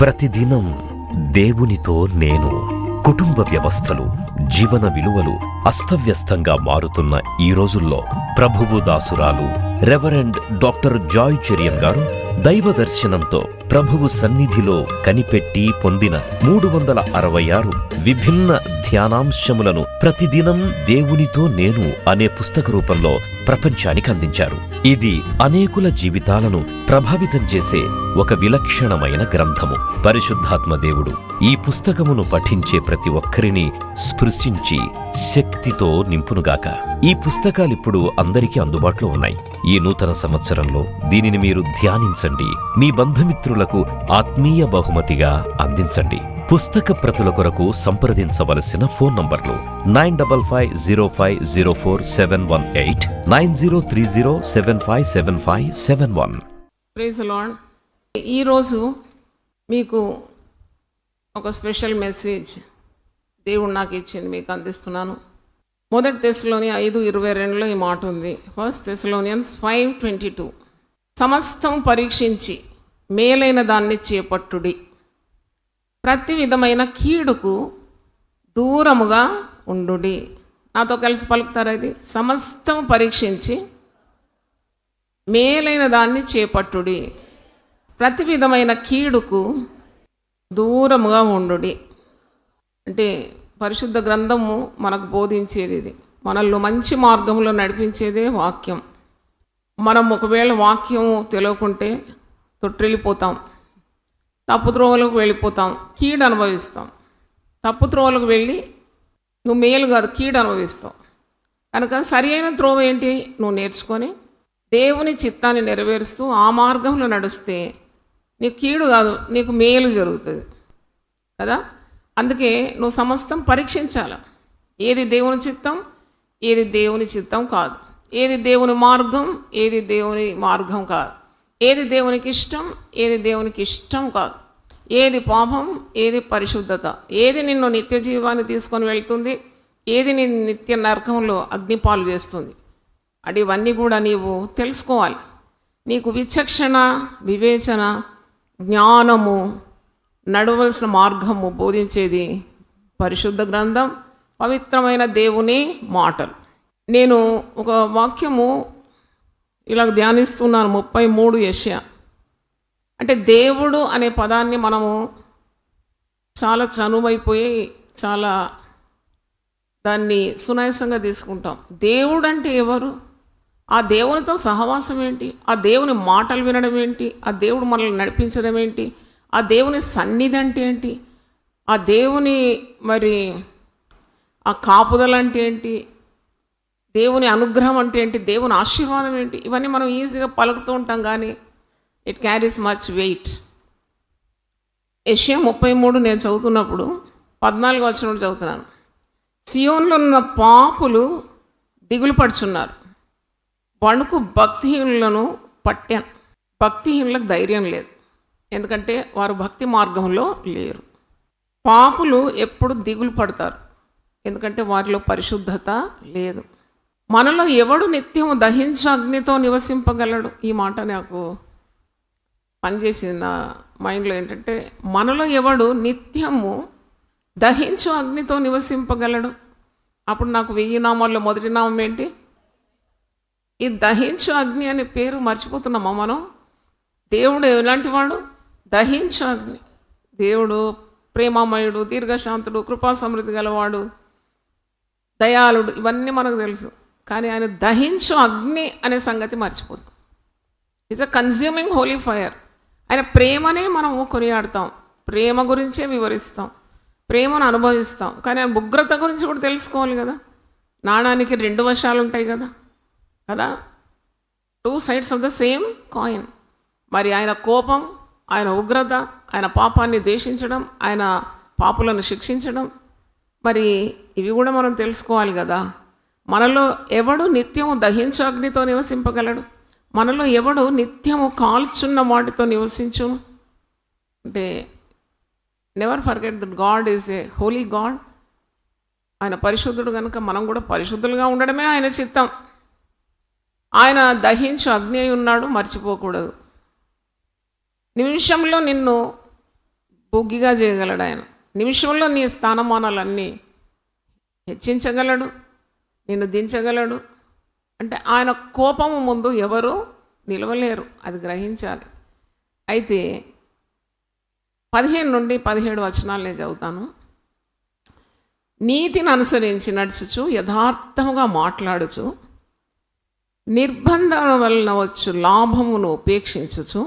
ప్రతిదినం దేవునితో నేను. కుటుంబ వ్యవస్థలు, జీవన విలువలు అస్తవ్యస్తంగా మారుతున్న ఈ రోజుల్లో ప్రభువు దాసురాలు రెవరెండ్ డాక్టర్ జాయ్ చెరియన్ గారు దైవ దర్శనంతో ప్రభువు సన్నిధిలో కనిపెట్టి పొందిన 366 విభిన్న ధ్యానాంశములను ప్రతిదినం దేవునితో నేను అనే పుస్తక రూపంలో ప్రపంచానికి అందించారు. ఇది అనేకుల జీవితాలను ప్రభావితం చేసే ఒక విలక్షణమైన గ్రంథము. పరిశుద్ధాత్మ దేవుడు ఈ పుస్తకమును పఠించే ప్రతి ఒక్కరిని స్పృశించి శక్తితో నింపునుగాక. ఈ పుస్తకాలిప్పుడు అందరికీ అందుబాటులో ఉన్నాయి. ఈ నూతన సంవత్సరంలో దీనిని మీరు ధ్యానించండి, మీ బంధుమిత్రులకు ఆత్మీయ బహుమతిగా అందించండి. పుస్తక ప్రతుల కొరకు సంప్రదించవలసిన ఫోన్ నంబర్లు 9550504718, 9030757571. Praise the lord. ఈరోజు మీకు ఒక స్పెషల్ మెసేజ్ దేవుడు నాకు ఇచ్చింది, మీకు అందిస్తున్నాను. 1 తెస్సలోనియ 5:22 ఈ మాట ఉంది. 1 Thessalonians 5:22. సమస్తం పరీక్షించి మేలైన దాన్ని చేపట్టుడి, ప్రతి విధమైన కీడుకు దూరముగా ఉండుడి. నాతో కలిసి పలుకుతారా? ఇది సమస్తం పరీక్షించి మేలైన దాన్ని చేపట్టుడి, ప్రతి విధమైన కీడుకు దూరముగా ఉండుడి. అంటే పరిశుద్ధ గ్రంథము మనకు బోధించేది ఇది. మనల్ని మంచి మార్గంలో నడిపించేదే వాక్యం. మనం ఒకవేళ వాక్యము తెలియకుంటే తొట్టిల్లిపోతాం, తప్పుత్రోవలకు వెళ్ళిపోతాం, కీడు అనుభవిస్తాం. తప్పుత్రోవలకు వెళ్ళి నువ్వు మేలు కాదు కీడు అనుభవిస్తావు. కనుక సరి అయిన త్రోవ ఏంటి? నువ్వు నేర్చుకొని దేవుని చిత్తాన్ని నెరవేరుస్తూ ఆ మార్గంలో నడుస్తే నీకు కీడు కాదు, నీకు మేలు జరుగుతుంది కదా. అందుకే నువ్వు సమస్తం పరీక్షించాలి. ఏది దేవుని చిత్తం, ఏది దేవుని చిత్తం కాదు, ఏది దేవుని మార్గం, ఏది దేవుని మార్గం కాదు, ఏది దేవునికి ఇష్టం, ఏది దేవునికి ఇష్టం కాదు, ఏది పాపం, ఏది పరిశుద్ధత, ఏది నిన్ను నిత్య జీవాన్ని తీసుకొని వెళ్తుంది, ఏది నిన్ను నిత్య నరకంలో అగ్నిపాలు చేస్తుంది. అంటే ఇవన్నీ కూడా నీవు తెలుసుకోవాలి. నీకు విచక్షణ, వివేచన, జ్ఞానము, నడవలసిన మార్గము బోధించేది పరిశుద్ధ గ్రంథం, పవిత్రమైన దేవుని మాటలు. నేను ఒక వాక్యము ఇలా ధ్యానిస్తున్నాను. 33 యెషయా. అంటే దేవుడు అనే పదాన్ని మనము చాలా చనువైపోయి చాలా దాన్ని సునాయాసంగా తీసుకుంటాం. దేవుడు అంటే ఎవరు? ఆ దేవునితో సహవాసం ఏంటి? ఆ దేవుని మాటలు వినడం ఏంటి? ఆ దేవుడు మనల్ని నడిపించడం ఏంటి? ఆ దేవుని సన్నిధి అంటే ఏంటి? ఆ దేవుని మరి ఆ కాపుదల అంటే ఏంటి? దేవుని అనుగ్రహం అంటే ఏంటి? దేవుని ఆశీర్వాదం ఏంటి? ఇవన్నీ మనం ఈజీగా పలుకుతూ ఉంటాం, కానీ ఇట్ క్యారీస్ మచ్ వెయిట్. యెషయా 33 నేను చదువుతున్నప్పుడు 14 వచనం చదువుతున్నాను. సియోన్లో ఉన్న పాపులు దిగులు పడుచున్నారు, వణుకు భక్తిహీనులను పట్టాను. భక్తిహీనులకు ధైర్యం లేదు, ఎందుకంటే వారు భక్తి మార్గంలో లేరు. పాపులు ఎప్పుడు దిగులు పడతారు, ఎందుకంటే వారిలో పరిశుద్ధత లేదు. మనలో ఎవడు నిత్యము దహించు అగ్నితో నివసింపగలడు? ఈ మాట నాకు పనిచేసింది నా మైండ్లో. ఏంటంటే మనలో ఎవడు నిత్యము దహించు అగ్నితో నివసింపగలడు? అప్పుడు నాకు 1000 నామాల్లో మొదటి నామం ఏంటి? ఈ దహించు అగ్ని అనే పేరు మర్చిపోతున్నామా మనం? దేవుడు ఎలాంటి వాడు? దహించు అగ్ని. దేవుడు ప్రేమమయుడు, దీర్ఘశాంతుడు, కృపా సమృద్ధి గలవాడు, దయాళుడు, ఇవన్నీ మనకు తెలుసు. కానీ ఆయన దహించు అగ్ని అనే సంగతి మర్చిపోతాం. It's a consuming Holi fire. ఆయన ప్రేమనే మనము కొనియాడతాం, ప్రేమ గురించే వివరిస్తాం, ప్రేమను అనుభవిస్తాం. కానీ ఆయన ఉగ్రత గురించి కూడా తెలుసుకోవాలి కదా. నాణానికి 2 వశాలు ఉంటాయి కదా కదా 2 sides of the same coin. మరి ఆయన కోపం, ఆయన ఉగ్రత, ఆయన పాపాన్ని ద్వేషించడం, ఆయన పాపులను శిక్షించడం, మరి ఇవి కూడా మనం తెలుసుకోవాలి కదా. మనలో ఎవడు నిత్యము దహించు అగ్నితో నివసింపగలడు? మనలో ఎవడు నిత్యము కాల్చున్న వాటితో నివసించును? అంటే never forget that God is a Holi God. ఆయన పరిశుద్ధుడు కనుక మనం కూడా పరిశుద్ధులుగా ఉండడమే ఆయన చిత్తం. ఆయన దహించు అగ్ని అయి ఉన్నాడు, మర్చిపోకూడదు. నిమిషంలో నిన్ను కుగ్గిగా చేయగలడు ఆయన. నిమిషంలో నీ స్థానమానాలన్నీ హెచ్చించగలడు, నిన్ను దించగలడు. అంటే ఆయన కోపము ముందు ఎవరు నిలవలేరు, అది గ్రహించాలి. అయితే 15 నుండి 17 వచనాలు నేను చదువుతాను. నీతిని అనుసరించి నడుచుచు యథార్థముగా మాట్లాడుచు నిర్బంధం వలన వచ్చు లాభమును ఉపేక్షించుచు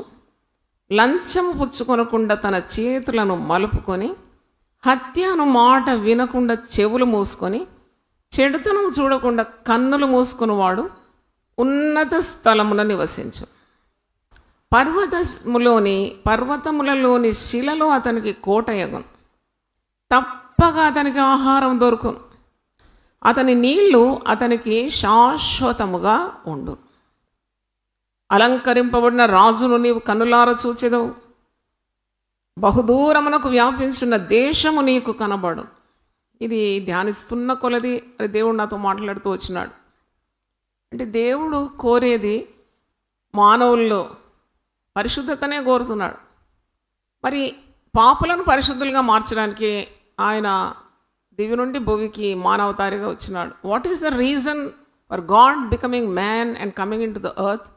లంచము పుచ్చుకొనకుండా తన చేతులను మలుపుకొని హత్యను మాట వినకుండా చెవులు మూసుకొని చెడుతనం చూడకుండా కన్నులు మూసుకునివాడు ఉన్నత స్థలమున నివసించు. పర్వతములలోని శిలలో అతనికి కోటయగును. తప్పగా అతనికి ఆహారం దొరుకును. అతని నీళ్లు అతనికి శాశ్వతముగా ఉండు. అలంకరింపబడిన రాజును నీవు కన్నులార చూచెదవు. బహుదూరమునకు వ్యాపించిన దేశము నీకు కనబడు. ఇది ధ్యానిస్తున్న కొలది అది దేవుడు నాతో మాట్లాడుతూ వచ్చినాడు. అంటే దేవుడు కోరేది మానవుల్లో పరిశుద్ధతనే కోరుతున్నాడు. మరి పాపులను పరిశుద్ధులుగా మార్చడానికి ఆయన దివి నుండి భూమికి మానవతారిగా వచ్చినాడు. What is the reason for God becoming man and coming in to the earth?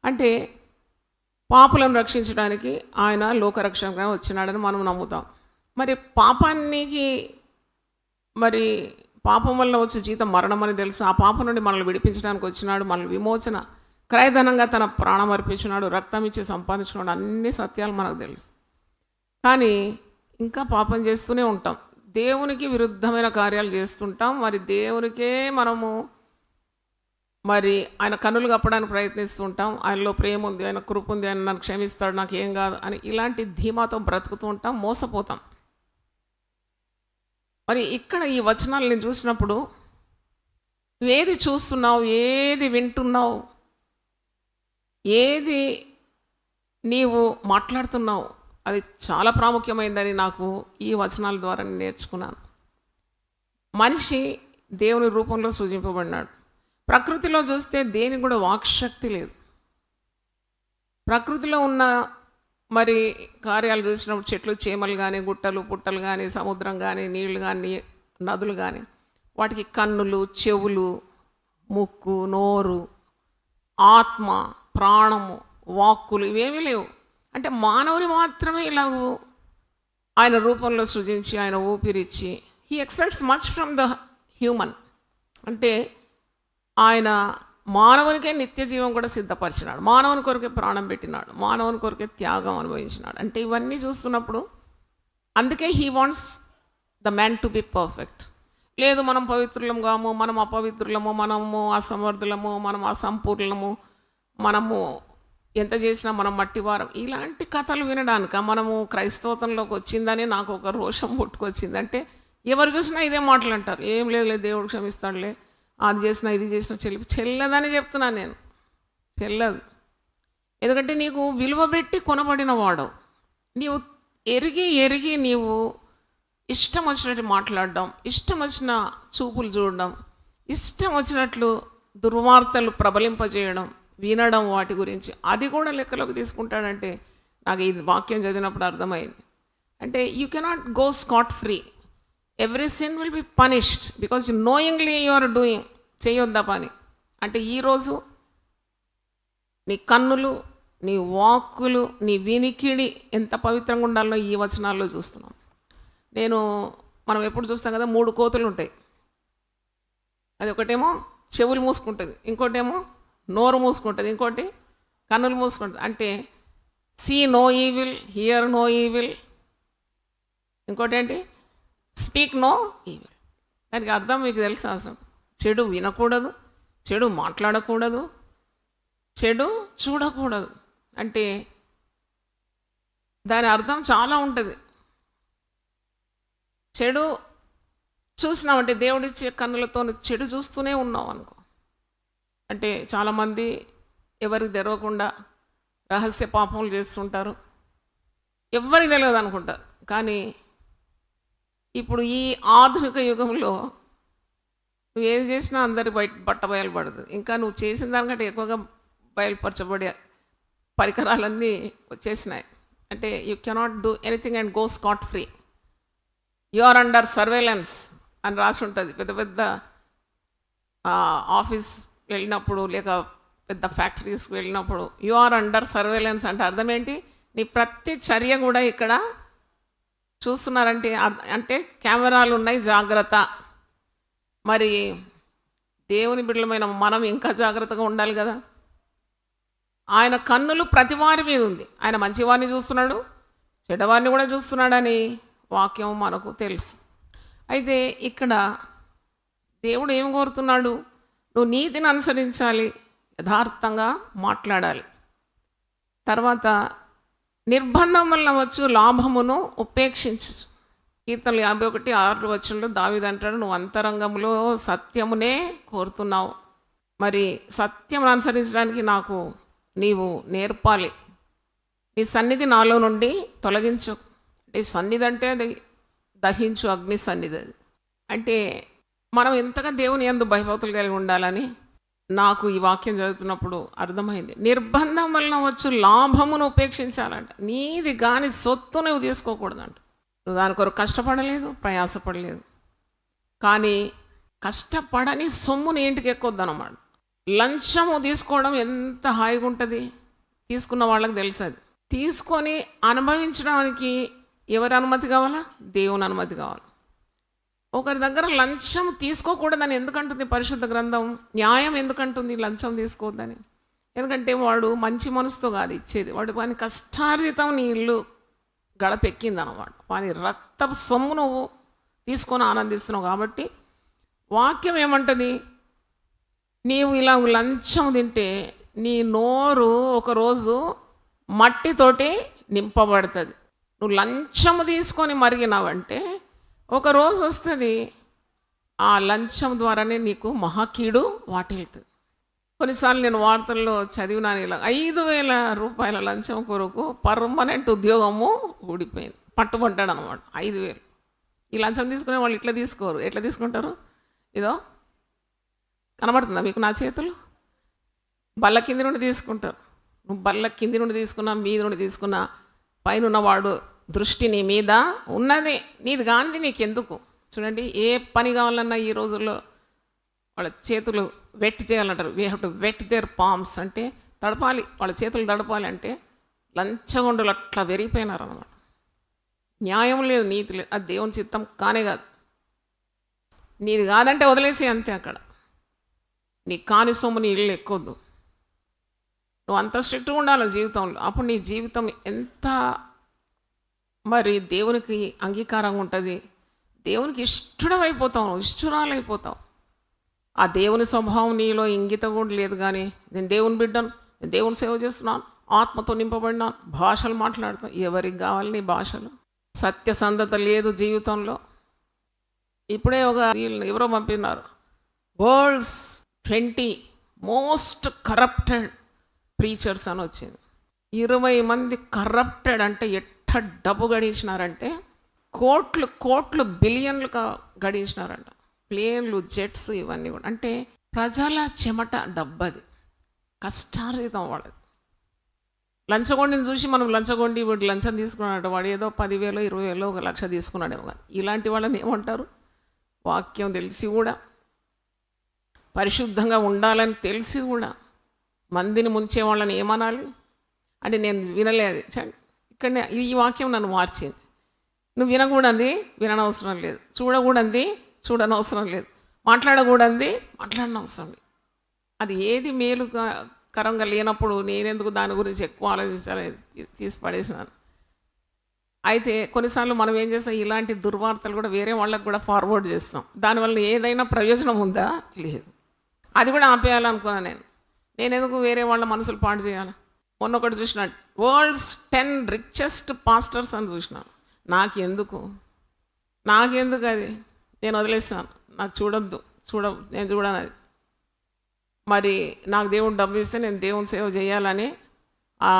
అంటే పాపులను రక్షించడానికి ఆయన లోకరక్షణగా వచ్చినాడని మనం నమ్ముతాం. మరి పాపానికి మరి పాపం వల్ల వచ్చే జీతం మరణం అని తెలుసు. ఆ పాపం నుండి మనల్ని విడిపించడానికి వచ్చినాడు. మనల్ని విమోచన క్రయధనంగా తన ప్రాణం అర్పించినాడు, రక్తం ఇచ్చి సంపాదించినాడు. అన్ని సత్యాలు మనకు తెలుసు. కానీ ఇంకా పాపం చేస్తూనే ఉంటాం, దేవునికి విరుద్ధమైన కార్యాలు చేస్తుంటాం. మరి దేవునికే మనము మరి ఆయన కన్నులు కప్పడానికి ప్రయత్నిస్తూ ఉంటాం. ఆయనలో ప్రేమ ఉంది, ఆయన కృప ఉంది, ఆయన నన్ను క్షమిస్తాడు, నాకు ఏం కాదు అని ఇలాంటి ధీమాతో బ్రతుకుతూ ఉంటాం, మోసపోతాం. మరి ఇక్కడ ఈ వచనాలు నేను చూసినప్పుడు ఏది చూస్తున్నావు, ఏది వింటున్నావు, ఏది నీవు మాట్లాడుతున్నావు, అది చాలా ప్రాముఖ్యమైందని నాకు ఈ వచనాల ద్వారా నేను నేర్చుకున్నాను. మనిషి దేవుని రూపంలో సూచింపబడినాడు. ప్రకృతిలో చూస్తే దేనికి కూడా వాక్శక్తి లేదు. ప్రకృతిలో ఉన్న మరి కార్యాలు చూసినప్పుడు చెట్లు చేమలు కానీ, గుట్టలు పుట్టలు కానీ, సముద్రం కానీ, నీళ్లు కానీ, నదులు కానీ, వాటికి కన్నులు, చెవులు, ముక్కు, నోరు, ఆత్మ, ప్రాణము, వాక్కులు ఇవేమీ లేవు. అంటే మానవుని మాత్రమే ఇలాగూ ఆయన రూపంలో సృజించి ఆయన ఊపిరిచ్చి he expects much from the human. అంటే ఆయన మానవునికే నిత్య జీవం కూడా సిద్ధపరిచినాడు, మానవుని కొరకే ప్రాణం పెట్టినాడు, మానవుని కొరకే త్యాగం అనుభవించినాడు. అంటే ఇవన్నీ చూస్తున్నప్పుడు అందుకే he wants the man to be perfect. లేదు మనం పవిత్రులము కాము, మనం అపవిత్రులము, మనము అసమర్థులము, మనం అసంపూర్ణము, మనము ఎంత చేసినా మనం మట్టివారం, ఇలాంటి కథలు వినడానిక మనము క్రైస్తవతంలోకి వచ్చిందని నాకు ఒక రోషం పుట్టుకొచ్చింది. అంటే ఎవరు చూసినా ఇదే మాటలు అంటారు, ఏం లేదు దేవుడు క్షమిస్తాడులే, అది చేసినా ఇది చేసినా చెల్లదని చెప్తున్నాను నేను. చెల్లదు. ఎందుకంటే నీకు విలువ పెట్టి కొనబడిన వాడు. నీవు ఎరిగి నీవు ఇష్టం వచ్చినట్టు మాట్లాడడం, ఇష్టం వచ్చిన చూపులు చూడడం, ఇష్టం వచ్చినట్లు దుర్వార్తలు ప్రబలింపజేయడం, వినడం, వాటి గురించి అది కూడా లెక్కలోకి తీసుకుంటాడంటే నాకు ఈ వాక్యం చదివినప్పుడు అర్థమైంది. అంటే you cannot go scot free. Every sin will be punished because you knowingly you are doing. చేయొద్దా పని. అంటే ఈరోజు నీ కన్నులు, నీ వాక్కులు, నీ వినికిడి ఎంత పవిత్రంగా ఉండాలో ఈ వచనాల్లో చూస్తున్నాం. మనం ఎప్పుడు చూస్తాం కదా, 3 కోతులు ఉంటాయి. అది ఒకటేమో చెవులు మూసుకుంటుంది, ఇంకోటేమో నోరు మూసుకుంటుంది, ఇంకోటి కన్నులు మూసుకుంటుంది. అంటే see no evil, hear no evil, ఇంకోటి ఏంటి స్పీక్ నో ఈవిల్. దానికి అర్థం మీకు తెలుసా? అసలు చెడు వినకూడదు, చెడు మాట్లాడకూడదు, చెడు చూడకూడదు. అంటే దాని అర్థం చాలా ఉంటుంది. చెడు చూసినామంటే దేవుడిచ్చే కన్నులతో చెడు చూస్తూనే ఉన్నాం అనుకో. అంటే చాలామంది ఎవరికి తెరవకుండా రహస్య పాపములు చేస్తుంటారు, ఎవరికి తెలియదు అనుకుంటారు. కానీ ఇప్పుడు ఈ ఆధునిక యుగంలో నువ్వు ఏం చేసినా అందరి బట్ట బయలుపడుతుంది. ఇంకా నువ్వు చేసిన దానికంటే ఎక్కువగా బయలుపరచబడే పరికరాలన్నీ వచ్చేసినాయి. అంటే you cannot do anything and go scot free. You are under surveillance అని రాసి ఉంటుంది. పెద్ద పెద్ద ఆఫీస్ వెళ్ళినప్పుడు లేక పెద్ద ఫ్యాక్టరీస్కి వెళ్ళినప్పుడు యు ఆర్ అండర్ సర్వేలెన్స్ అంటే అర్థం ఏంటి? నీ ప్రతి చర్య కూడా ఇక్కడ చూస్తున్నారంటే అంటే కెమెరాలు ఉన్నాయి, జాగ్రత్త. మరి దేవుని బిడ్డలమైన మనం ఇంకా జాగ్రత్తగా ఉండాలి కదా. ఆయన కన్నులు ప్రతి వారి మీద ఉంది. ఆయన మంచివారిని చూస్తున్నాడు, చెడ్డవారిని కూడా చూస్తున్నాడని వాక్యం మనకు తెలుసు. అయితే ఇక్కడ దేవుడు ఏం కోరుతున్నాడు? నువ్వు నీతిని అనుసరించాలి, యథార్థంగా మాట్లాడాలి. తర్వాత నిర్బంధం వల్ల వచ్చు లాభమును ఉపేక్షించు. కీర్తనలు 51:6 దావీదు అంటాడు, నువ్వు అంతరంగంలో సత్యమునే కోరుతున్నావు. మరి సత్యం అనుసరించడానికి నాకు నీవు నేర్పాలి. నీ సన్నిధి నాలో నుండి తొలగించు. నీ సన్నిధి అంటే అది దహించు అగ్ని సన్నిధి. అది అంటే మనం ఎంతగా దేవుని యందు భయభక్తులు కలిగి ఉండాలని నాకు ఈ వాక్యం చదువుతున్నప్పుడు అర్థమైంది. నిర్బంధం వలన వచ్చు లాభమును ఉపేక్షించాలంట. నీది కాని సొత్తు నువ్వు తీసుకోకూడదంట. నువ్వు దాని కొరకు కష్టపడలేదు, ప్రయాసపడలేదు, కానీ కష్టపడని సొమ్ముని ఇంటికి ఎక్కొద్దనమాట. లంచము తీసుకోవడం ఎంత హాయిగా ఉంటుంది, తీసుకున్న వాళ్ళకి తెలుసు. అది తీసుకొని అనుభవించడానికి ఎవరి అనుమతి కావాలా? దేవుని అనుమతి కావాలి. ఒకరి దగ్గర లంచం తీసుకోకూడదని ఎందుకంటుంది పరిశుద్ధ గ్రంథం? న్యాయం ఎందుకంటుంది లంచం తీసుకోవద్దని? ఎందుకంటే వాడు మంచి మనసుతో కాదు ఇచ్చేది, వాడు వాని కష్టార్జితం నీ ఇల్లు గడపెక్కింది అన్నమాట. వాని రక్త సొమ్ము నువ్వు తీసుకొని ఆనందిస్తున్నావు. కాబట్టి వాక్యం ఏమంటుంది? నీవు ఇలా లంచం తింటే నీ నోరు ఒకరోజు మట్టితోటి నింపబడుతుంది. నువ్వు లంచము తీసుకొని మరిగినావంటే ఒకరోజు వస్తుంది, ఆ లంచం ద్వారానే నీకు మహాకీడు వాటిల్తుంది. కొన్నిసార్లు నేను వార్తల్లో చదివినాను, ఇలా 5,000 రూపాయల లంచం కొరకు పర్మనెంట్ ఉద్యోగము ఊడిపోయింది, పట్టుబడ్డాడు అనమాట. 5,000. ఈ లంచం తీసుకునే వాళ్ళు ఇట్లా తీసుకోరు. ఎట్లా తీసుకుంటారు? ఇదో కనబడుతుందా మీకు నా చేతులు? బల్ల కింది నుండి తీసుకుంటారు. నువ్వు బల్ల కింది నుండి తీసుకున్నా, మీద నుండి తీసుకున్నా, పైన ఉన్నవాడు దృష్టి నీ మీద ఉన్నది, నీది కానిది నీకెందుకు? చూడండి, ఏ పని కావాలన్నా ఈ రోజుల్లో వాళ్ళ చేతులు వెట్ చేయాలంటారు. We have to wet their palms, అంటే తడపాలి, వాళ్ళ చేతులు తడపాలి. అంటే లంచగొండలు అట్లా వెరిగిపోయినారు అన్నమాట. న్యాయం లేదు, నీతి లేదు, అది దేవుని చిత్తం కానే కాదు. నీది కాదంటే వదిలేసి అంతే. అక్కడ నీ కాని సొమ్ము నీ ఇల్లు ఎక్కొద్దు. నువ్వు అంత స్ట్రిక్ట్గా ఉండాలి జీవితంలో. అప్పుడు నీ జీవితం ఎంత మరి దేవునికి అంగీకారంగా ఉంటుంది, దేవునికి ఇష్టమైపోతావు, ఇష్టరాలైపోతావు. ఆ దేవుని స్వభావం నీలో ఇంగిత కూడా లేదు. కానీ నేను దేవుని బిడ్డను, నేను దేవుని సేవ చేస్తున్నాను, ఆత్మతో నింపబడినాను, భాషలు మాట్లాడుతాను. ఎవరికి కావాలి నీ భాషలు? సత్యసంధత లేదు జీవితంలో. ఇప్పుడే ఒక ఎవరో పంపినారు, వరల్డ్స్ 20 మోస్ట్ కరప్టెడ్ ప్రీచర్స్ అని వచ్చింది. 20 మంది కరప్టెడ్ అంటే ఎట్ట డబ్బు గడించినారంటే కోట్లు బిలియన్లు గడించినారంట. ప్లేన్లు, జెట్స్, ఇవన్నీ కూడా. అంటే ప్రజల చెమట డబ్బది, కష్టార్జితం వాళ్ళది. లంచగొండిని చూసి మనం లంచగొండి వీడు లంచం తీసుకున్నాడు, వాడు ఏదో 10,000, 20,000, 1,00,000 తీసుకున్నాడేమో. కానీ ఇలాంటి వాళ్ళని ఏమంటారు? వాక్యం తెలిసి కూడా, పరిశుద్ధంగా ఉండాలని తెలిసి కూడా మందిని ముంచే వాళ్ళని ఏమనాలి? అంటే నేను వినలేదు. ఇక్కడనే ఈ వాక్యం నన్ను మార్చింది. నువ్వు వినకూడదు, విననవసరం లేదు. చూడకూడదు, చూడనవసరం లేదు. మాట్లాడకూడదు, మాట్లాడనవసరం లేదు. అది ఏది మేలుకరంగా లేనప్పుడు నేనెందుకు దాని గురించి ఎక్కువ ఆలోచించాలని తీసి పడేసినాను. అయితే కొన్నిసార్లు మనం ఏం చేస్తాం, ఇలాంటి దుర్వార్తలు కూడా వేరే వాళ్ళకు కూడా ఫార్వర్డ్ చేస్తాం. దానివల్ల ఏదైనా ప్రయోజనం ఉందా? లేదు. అది కూడా ఆపేయాలనుకున్నాను నేను ఎందుకు వేరే వాళ్ళ మనసులు పాడు చేయాలి? మొన్న ఒకటి చూసిన, వరల్డ్స్ 10 రిచెస్ట్ పాస్టర్స్ అని చూసినాను. నాకెందుకు అది? నేను వదిలేసాను. నాకు చూడొద్దు, నేను చూడను అది. మరి నాకు దేవుడు డబ్బు ఇస్తే నేను దేవుని సేవ చేయాలని ఆ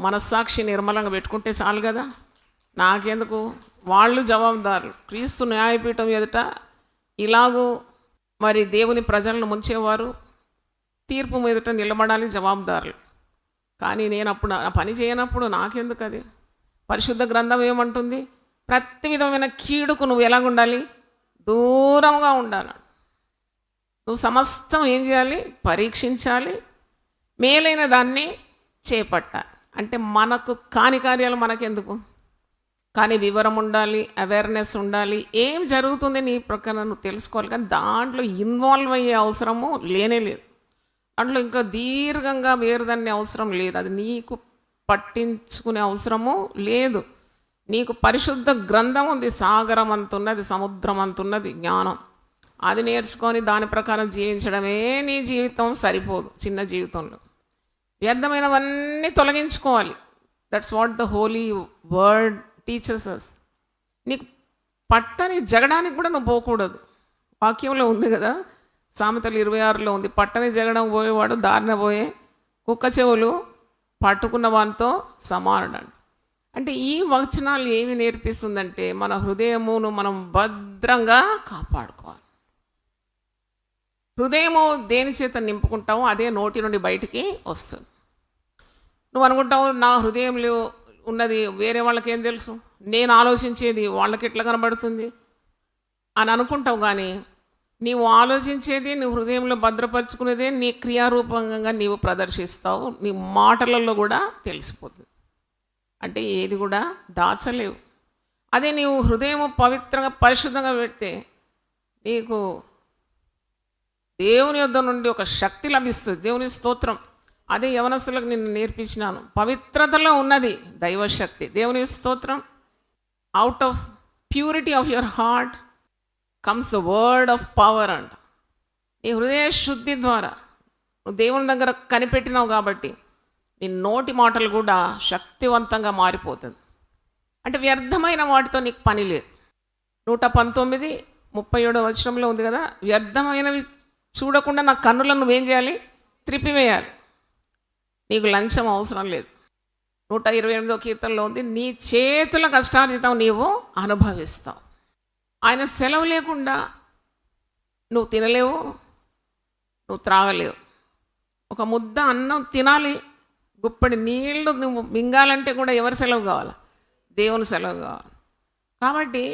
మనస్సాక్షి నిర్మలంగా పెట్టుకుంటే చాలు కదా. నాకెందుకు? వాళ్ళు జవాబుదారులు. క్రీస్తు న్యాయపీఠం ఎదుట ఇలాగూ మరి దేవుని ప్రజలను ముంచేవారు తీర్పు ఎదుట నిలబడాలి, జవాబుదారులు. కానీ నేను అప్పుడు ఆ పని చేయనప్పుడు నాకెందుకు అది? పరిశుద్ధ గ్రంథం ఏమంటుంది? ప్రతి విధమైన కీడుకు నువ్వు ఎలా ఉండాలి? దూరంగా ఉండాలి. నువ్వు సమస్తం ఏం చేయాలి? పరీక్షించాలి, మేలైన దాన్ని చేపట్టాలి. అంటే మనకు కాని కార్యాలు మనకెందుకు, కానీ వివరం ఉండాలి, అవేర్నెస్ ఉండాలి, ఏం జరుగుతుంది నీ ప్రకారం నువ్వు తెలుసుకోవాలి. కానీ దాంట్లో ఇన్వాల్వ్ అయ్యే అవసరము లేనే లేదు. దాంట్లో ఇంకా దీర్ఘంగా వేరుదాన్ని అవసరం లేదు. అది నీకు పట్టించుకునే అవసరము లేదు. నీకు పరిశుద్ధ గ్రంథం ఉంది, సాగరం అంతున్నది, సముద్రం అంతున్నది జ్ఞానం. అది నేర్చుకొని దాని ప్రకారం జీవించడమే నీ జీవితం సరిపోదు. చిన్న జీవితంలో వ్యర్థమైనవన్నీ తొలగించుకోవాలి. That's what the holy word teaches us. నీకు పట్టని జగడానికి కూడా నువ్వు పోకూడదు. వాక్యంలో ఉంది కదా, సామెతలు 26లో ఉంది, పట్టని జగడం పోయేవాడు దారిన పోయే కుక్క చెవులు పట్టుకున్న వానితో సమానుడు. అంటే ఈ వచనాలు ఏమి నేర్పిస్తుందంటే మన హృదయమును మనం భద్రంగా కాపాడుకోవాలి. హృదయము దేని చేత నింపుకుంటావో అదే నోటి నుండి బయటికి వస్తుంది. నువ్వు అనుకుంటావు నా హృదయంలో ఉన్నది వేరే వాళ్ళకి ఏం తెలుసు, నేను ఆలోచించేది వాళ్ళకి ఎట్లా కనబడుతుంది అని అనుకుంటావు. కానీ నీవు ఆలోచించేది, నీ హృదయంలో భద్రపరుచుకునేదే నీ క్రియారూపంగా నీవు ప్రదర్శిస్తావు. నీ మాటలలో కూడా తెలిసిపోతుంది. అంటే ఏది కూడా దాచలేవు. అదే నీవు హృదయం పవిత్రంగా పరిశుద్ధంగా పెడితే నీకు దేవుని యొద్ద నుండి ఒక శక్తి లభిస్తుంది. దేవుని స్తోత్రం. అదే యవనస్తులకు నేను నేర్పించినాను. పవిత్రతలో ఉన్నది దైవశక్తి. దేవుని స్తోత్రం. Out of purity of your heart comes the word of power అంట. నీ హృదయ శుద్ధి ద్వారా నువ్వు దేవుని దగ్గర కనిపెట్టినావు కాబట్టి నీ నోటి మాటలు కూడా శక్తివంతంగా మారిపోతుంది. అంటే వ్యర్థమైన వాటితో నీకు పని లేదు. 119:37 వచనంలో ఉంది కదా, వ్యర్థమైనవి చూడకుండా నా కన్నులను నువ్వేం చేయాలి? త్రిప్పివేయాలి. నీకు లంచం అవసరం లేదు. 128వ కీర్తనలో ఉంది, నీ చేతుల కష్టార్జితం నీవు అనుభవిస్తావు. ఆయన సెలవు లేకుండా నువ్వు తినలేవు, నువ్వు త్రాగలేవు. ఒక ముద్ద అన్నం తినాలి, గుప్పడి నీళ్లు నువ్వు మింగాలంటే కూడా ఎవరి సెలవు కావాలి? దేవుని సెలవు కావాలి. కాబట్టి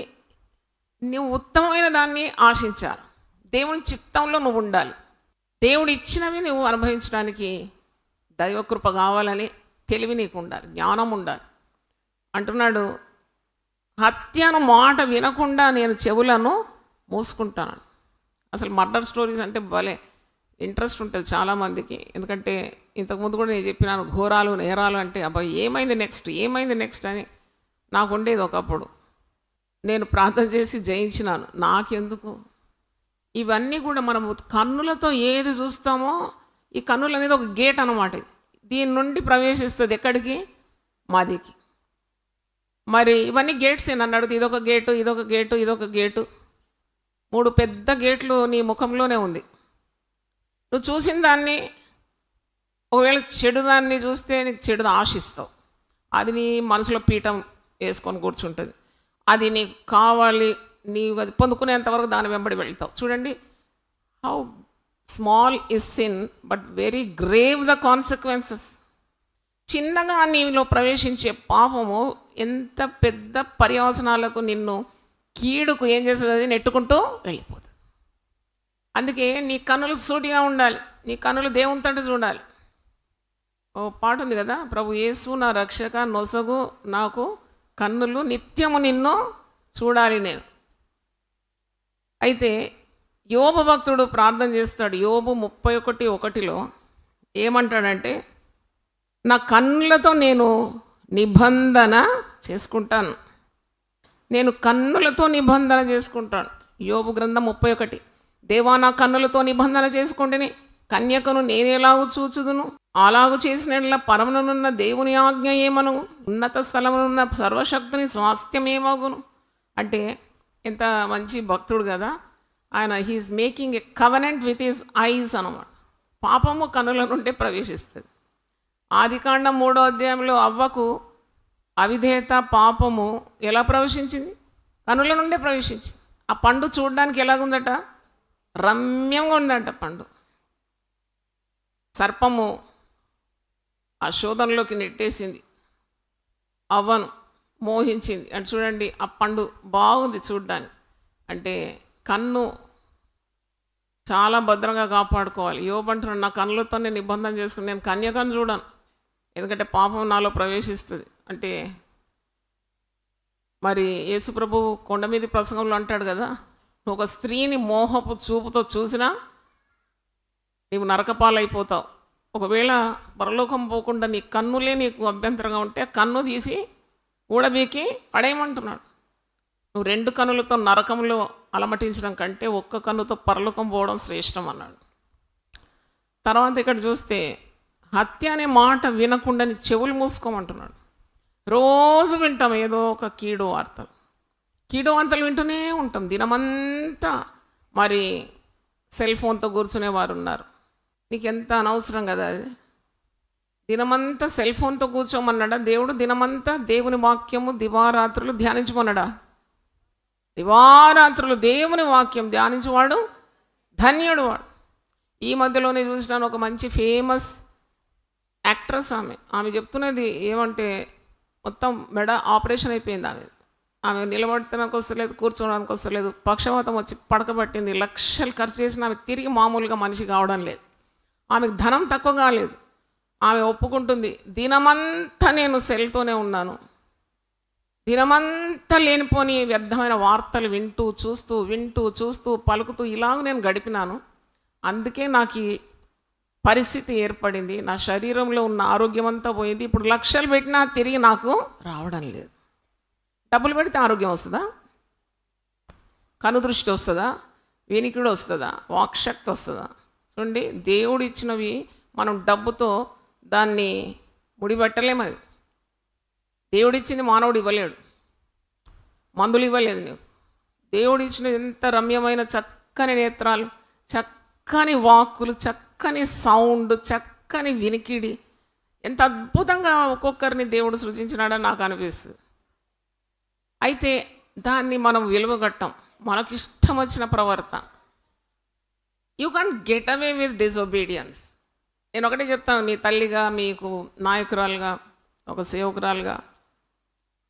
నువ్వు ఉత్తమమైన దాన్ని ఆశించాలి. దేవుని చిత్తంలో నువ్వు ఉండాలి. దేవుడు ఇచ్చినవి నువ్వు అనుభవించడానికి దైవకృప కావాలని తెలివి నీకు ఉండాలి, జ్ఞానం ఉండాలి. అంటున్నాడు, హత్యను మాట వినకుండా నేను చెవులను మూసుకుంటాను. అసలు మర్డర్ స్టోరీస్ అంటే భలే ఇంట్రెస్ట్ ఉంటుంది చాలామందికి. ఎందుకంటే ఇంతకుముందు కూడా నేను చెప్పినాను, ఘోరాలు నేరాలు అంటే అబ్బాయి ఏమైంది నెక్స్ట్ అని నాకు ఉండేది ఒకప్పుడు. నేను ప్రార్థన చేసి జయించినాను. నాకెందుకు ఇవన్నీ కూడా మనము కన్నులతో ఏది చూస్తామో, ఈ కన్నులు అనేది ఒక గేట్ అన్నమాట. దీని నుండి ప్రవేశిస్తుంది ఎక్కడికి? మాదికి. మరి ఇవన్నీ గేట్స్ నన్ను అడిగితే ఇదొక గేటు, ఇదొక గేటు, ఇదొక గేటు. 3 పెద్ద గేట్లు నీ ముఖంలోనే ఉంది. నువ్వు చూసిన దాన్ని, ఒకవేళ చెడు దాన్ని చూస్తే నీకు చెడు ఆశిస్తావు. అది నీ మనసులో పీఠం వేసుకొని కూర్చుంటుంది. అది నీకు కావాలి, నీవు అది పొందుకునేంతవరకు దాని వెంబడి వెళ్తావు. చూడండి, how small is sin but very grave the consequences. చిన్నగా నీలో ప్రవేశించే పాపము ఎంత పెద్ద పర్యవసనాలకు, నిన్ను కీడుకు ఏం చేస్తుంది, అది నెట్టుకుంటూ వెళ్ళిపోతుంది. అందుకే నీ కన్నులు సూటిగా ఉండాలి, నీ కన్నులు దేవుని తండ్రి చూడాలి. ఓ పాట ఉంది కదా, ప్రభు యేసు నా రక్షక నొసగు నాకు కన్నులు నిత్యము నిన్ను చూడాలి నేను. అయితే యోబు భక్తుడు ప్రార్థన చేస్తాడు. యోబు 31:1 ఏమంటాడంటే, నా కన్నులతో నేను నిబంధన చేసుకుంటాను, నేను కన్నులతో నిబంధన చేసుకుంటాను. యోబు గ్రంథం 31. దేవా నా కన్నులతో నిబంధన చేసుకుంటేనే కన్యకను నేనేలాగు చూచుదును, అలాగు చేసిన పరమనున్న దేవుని ఆజ్ఞ ఏమను, ఉన్నత స్థలమునున్న సర్వశక్తుని స్వాస్థ్యమేమగును. అంటే ఎంత మంచి భక్తుడు కదా ఆయన. He is making a covenant with his eyes అన్నమాట. పాపము కన్నుల నుండే ప్రవేశిస్తుంది. ఆదికాండం 3వ అధ్యాయంలో అవ్వకు అవిధేయత పాపము ఎలా ప్రవేశించింది? కన్నుల నుండే ప్రవేశించింది. ఆ పండు చూడడానికి ఎలాగుందట? రమ్యంగా ఉందంట పండు. సర్పము ఆ శోధనలోకి నెట్టేసింది అవ్వను. మోహించింది. అంటే చూడండి, ఆ పండు బాగుంది చూడ్డానికి. అంటే కన్ను చాలా భద్రంగా కాపాడుకోవాలి. యోబు అంటున్నాడు, నా కన్నులతో నేను నిబంధన చేసుకుని నేను కన్యకను చూడను, ఎందుకంటే పాపం నాలో ప్రవేశిస్తుంది. అంటే మరి యేసుప్రభు కొండ మీద ప్రసంగంలో అంటాడు కదా, నువ్వు ఒక స్త్రీని మోహపు చూపుతో చూసినా నీవు నరకపాలైపోతావు. ఒకవేళ పరలోకం పోకుండా నీ కన్నులే నీకు అభ్యంతరంగా ఉంటే కన్ను తీసి ఊడబీకి పడేయమంటున్నాడు. నువ్వు 2 కన్నులతో నరకంలో అలమటించడం కంటే ఒక్క కన్నుతో పరలోకం పోవడం శ్రేష్టం అన్నాడు. తర్వాత ఇక్కడ చూస్తే హత్య అనే మాట వినకుండా నీ చెవులు మూసుకోమంటున్నాడు. రోజు వింటాం ఏదో ఒక కీడు వార్తలు వింటూనే ఉంటాం దినమంతా. మరి సెల్ ఫోన్తో కూర్చునేవారు ఉన్నారు. నీకు ఎంత అనవసరం కదా అది. దినమంతా సెల్ ఫోన్తో కూర్చోమన్నాడా దేవుడు? దినమంతా దేవుని వాక్యము దివారాత్రులు ధ్యానించమన్నాడా? దివారాత్రులు దేవుని వాక్యం ధ్యానించేవాడు ధన్యుడు వాడు. ఈ మధ్యలోనే చూసినాను ఒక మంచి ఫేమస్ యాక్ట్రెస్. ఆమె చెప్తున్నది ఏమంటే, మొత్తం మెడ ఆపరేషన్ అయిపోయింది. ఆమె నిలబడటానికి వస్తలేదు, కూర్చోవడానికి వస్తలేదు, పక్షవాతం వచ్చి పడకబట్టింది. లక్షలు ఖర్చు చేసిన ఆమె తిరిగి మామూలుగా మనిషి కావడం లేదు. ఆమెకు ధనం తక్కువ కాలేదు. ఆమె ఒప్పుకుంటుంది, దినమంతా నేను సెల్తోనే ఉన్నాను, దినమంతా లేనిపోని వ్యర్థమైన వార్తలు వింటూ చూస్తూ పలుకుతూ ఇలాగ నేను గడిపినాను. అందుకే నాకు ఈ పరిస్థితి ఏర్పడింది. నా శరీరంలో ఉన్న ఆరోగ్యం అంతా పోయింది. ఇప్పుడు లక్షలు పెట్టినా తిరిగి నాకు రావడం లేదు. డబ్బులు పెడితే ఆరోగ్యం వస్తుందా? కనుదృష్టి వస్తుందా? వినికిడి వస్తుందా? వాక్శక్తి వస్తుందా? చూడండి, దేవుడు ఇచ్చినవి మనం డబ్బుతో దాన్ని ముడిపెట్టలేము. అది దేవుడిచ్చింది మానవుడు ఇవ్వలేడు. మందులు ఇవ్వలేదు నీవు. దేవుడు ఇచ్చిన ఎంత రమ్యమైన చక్కని నేత్రాలు, చక్కని వాక్కులు, చక్కని సౌండ్, చక్కని వినికిడి, ఎంత అద్భుతంగా ఒక్కొక్కరిని దేవుడు సృజించినాడని నాకు అనిపిస్తుంది. అయితే దాన్ని మనం విలువగట్టం. మనకి ఇష్టం వచ్చిన ప్రవర్తన. You can't get away with disobedience. నేను ఒకటే చెప్తాను, నీ తల్లిగా, మీకు నాయకురాలుగా, ఒక సేవకురాలుగా,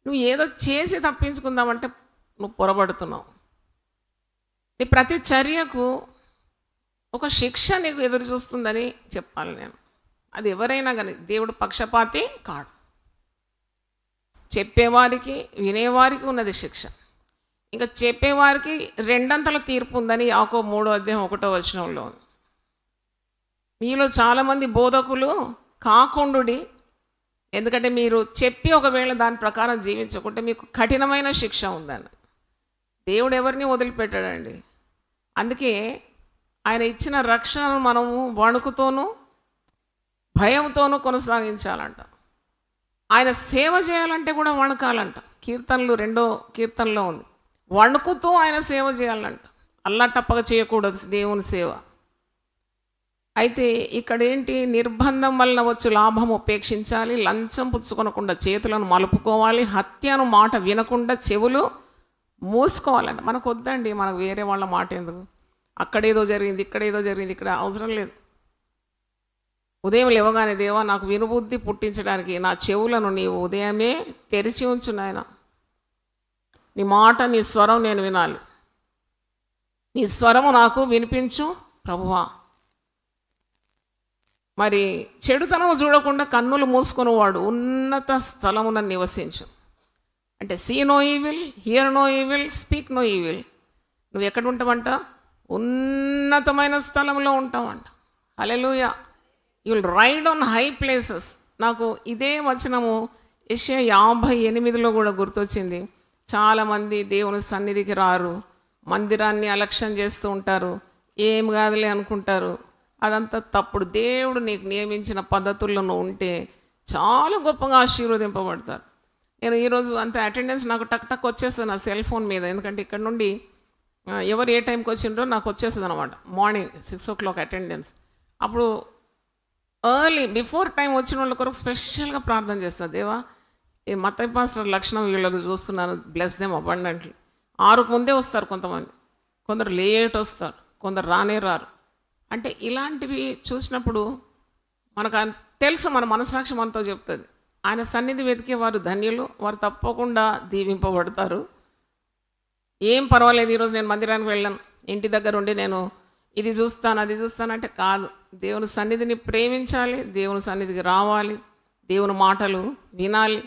నువ్వు ఏదో చేసి తప్పించుకుందామంటే నువ్వు పొరబడుతున్నావు. నీ ప్రతి చర్యకు ఒక శిక్ష నీకు ఎదురు చూస్తుందని చెప్పాలి నేను. అది ఎవరైనా కానీ దేవుడు పక్షపాతి కాడు. చెప్పేవారికి వినేవారికి ఉన్నది శిక్ష. ఇంకా చెప్పేవారికి 2 తీర్పు ఉందని యాకోబు 3:1 ఉంది. మీలో చాలామంది బోధకులు కాకుండుడి, ఎందుకంటే మీరు చెప్పి ఒకవేళ దాని ప్రకారం జీవించకుంటే మీకు కఠినమైన శిక్ష ఉందని. దేవుడు ఎవరిని వదిలిపెట్టాడండి. అందుకే ఆయన ఇచ్చిన రక్షణను మనము వణుకుతోనూ భయంతోనూ కొనసాగించాలంట. ఆయన సేవ చేయాలంటే కూడా వణుకాలంట. కీర్తనలు 2వ కీర్తనలో ఉంది, వణుకుతూ ఆయన సేవ చేయాలంట. అల్లాటప్పగా చేయకూడదు దేవుని సేవ. అయితే ఇక్కడ ఏంటి, నిర్బంధం వలన వచ్చు లాభం ఉపేక్షించాలి, లంచం పుచ్చుకొనకుండా చేతులను మలుపుకోవాలి, హత్యను మాట వినకుండా చెవులు మూసుకోవాలంట. మనకు వద్దండి, మనకు వేరే వాళ్ళ మాట ఎందుకు? అక్కడేదో జరిగింది, ఇక్కడేదో జరిగింది, ఇక్కడ అవసరం లేదు. ఉదయం లేవగానే, దేవా నాకు వినుబుద్ధి పుట్టించడానికి నా చెవులను నీవు ఉదయమే తెరిచి ఉంచు నాయన. నీ మాట, నీ స్వరం నేను వినాలి. నీ స్వరము నాకు వినిపించు ప్రభువా. మరి చెడుతనము చూడకుండా కన్నులు మూసుకొని వాడు ఉన్నత స్థలమున నివసించు. అంటే see no evil, hear no evil, speak no evil. నువ్వు ఎక్కడ ఉంటావంట? ఉన్నతమైన స్థలంలో ఉంటావంట. Hallelujah. You will ride on high places. నాకు ఇదే వచనము యెషయా 58లో కూడా గుర్తొచ్చింది. చాలామంది దేవుని సన్నిధికి రారు, మందిరాన్ని అలక్ష్యం చేస్తూ ఉంటారు, ఏం కాదులే అనుకుంటారు. అదంతా తప్పుడు. దేవుడు నీకు నియమించిన పద్ధతుల్లో నువ్వు ఉంటే చాలా గొప్పగా ఆశీర్వదింపబడతారు. నేను ఈరోజు అంత అటెండెన్స్ నాకు టక్ వచ్చేస్తుంది నా సెల్ ఫోన్ మీద. ఎందుకంటే ఇక్కడ నుండి ఎవరు ఏ టైంకి వచ్చిండ్రో నాకు వచ్చేస్తుంది అనమాట. Morning 6 o'clock attendance. అప్పుడు ఎర్లీ బిఫోర్ టైం వచ్చిన వాళ్ళ కొరకు స్పెషల్గా ప్రార్థన చేస్తాను. దేవా, ఈ మత్తయి పాస్టర్ లక్షణం వీళ్ళకి చూస్తున్నాను, బ్లెస్ దెమ్ అబండెంట్లీ. 6కు ముందే వస్తారు కొంతమంది, కొందరు లేట్ వస్తారు, కొందరు రానే రారు. అంటే ఇలాంటివి చూసినప్పుడు మనకు తెలుసు, మన మనసాక్షి మనతో చెప్తుంది ఆయన సన్నిధి వెతికే వారు ధన్యులు, వారు తప్పకుండా దీవింపబడతారు. ఏం పర్వాలేదు, ఈరోజు నేను మందిరానికి వెళ్ళాను, ఇంటి దగ్గర ఉండి నేను ఇది చూస్తాను అది చూస్తాను అంటే కాదు. దేవుని సన్నిధిని ప్రేమించాలి, దేవుని సన్నిధికి రావాలి, దేవుని మాటలు వినాలి.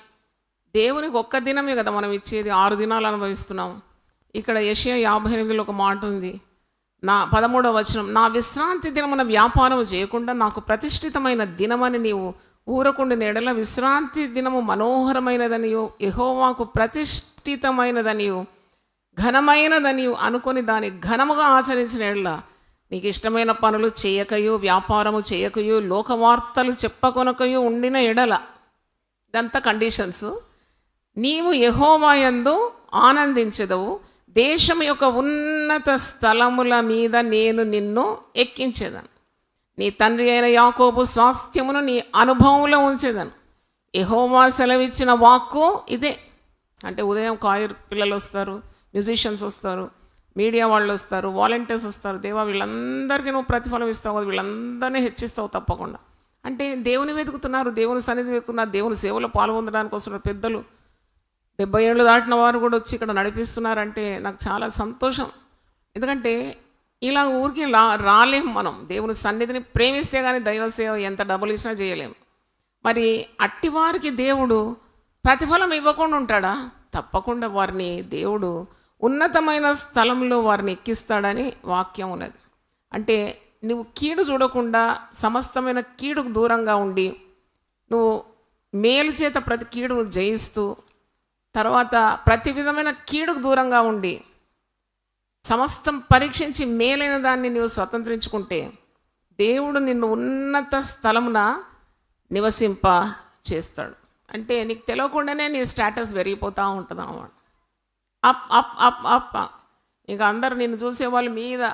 దేవునికి ఒక్క దినమే కదా మనం ఇచ్చేది, 6 దినాలు అనుభవిస్తున్నాం. ఇక్కడ యెషయా 58లో ఒక మాట ఉంది, నా 13వ వచనం, నా విశ్రాంతి దినమున వ్యాపారం చేయకుండా నాకు ప్రతిష్ఠితమైన దినమని నీవు ఊరకుండి నెడల విశ్రాంతి దినము మనోహరమైనదనియు యెహోవాకు ప్రతిష్ఠితమైనదనియు ఘనమైనదనియు అనుకొని దాన్ని ఘనముగా ఆచరించిన ఎడల నీకు ఇష్టమైన పనులు చేయకయు వ్యాపారము చేయకయు లోకవార్తలు చెప్పకొనకయు ఉండిన ఎడల, ఇదంతా కండిషన్స్, నీవు యెహోవా యందు ఆనందించెదవు, దేశం యొక్క ఉన్నత స్థలముల మీద నేను నిన్ను ఎక్కించేదను, నీ తండ్రి అయిన యాకోబు స్వాస్థ్యమును నీ అనుభవంలో ఉంచేదను. యెహోవా సెలవిచ్చిన వాక్కు ఇదే. అంటే ఉదయం కాయర్ పిల్లలు వస్తారు, మ్యూజిషియన్స్ వస్తారు, మీడియా వాళ్ళు వస్తారు, వాలంటీర్స్ వస్తారు. దేవా వీళ్ళందరికీ నువ్వు ప్రతిఫలం ఇస్తావు కదా, వీళ్ళందరినీ హెచ్చిస్తావు తప్పకుండా. అంటే దేవుని వెతుకుతున్నారు, దేవుని సన్నిధి వెతుకుతున్నారు, దేవుని సేవలో పాల్గొనడానికి వస్తున్నారు. పెద్దలు 70 ఏళ్ళు దాటిన వారు కూడా వచ్చి ఇక్కడ నడిపిస్తున్నారంటే నాకు చాలా సంతోషం. ఎందుకంటే ఇలా ఊరికి రాలేము మనం. దేవుని సన్నిధిని ప్రేమిస్తే కానీ దైవ సేవ ఎంత డబ్బులు ఇచ్చినా చేయలేము. మరి అట్టివారికి దేవుడు ప్రతిఫలం ఇవ్వకుండా ఉంటాడా? తప్పకుండా వారిని దేవుడు ఉన్నతమైన స్థలంలో వారిని ఎక్కిస్తాడని వాక్యం ఉన్నది. అంటే నువ్వు కీడు చూడకుండా సమస్తమైన కీడుకు దూరంగా ఉండి నువ్వు మేలు చేత ప్రతి కీడును జయిస్తూ, తర్వాత ప్రతి విధమైన కీడుకు దూరంగా ఉండి సమస్తం పరీక్షించి మేలైన దాన్ని నీవు స్వతంత్రించుకుంటే దేవుడు నిన్ను ఉన్నత స్థలమున నివసింప చేస్తాడు. అంటే నీకు తెలియకుండానే నీ స్టేటస్ పెరిగిపోతూ ఉంటుంది అన్నమాట. Up up up up. ఇంకా అందరు నిన్ను చూసే వాళ్ళ మీద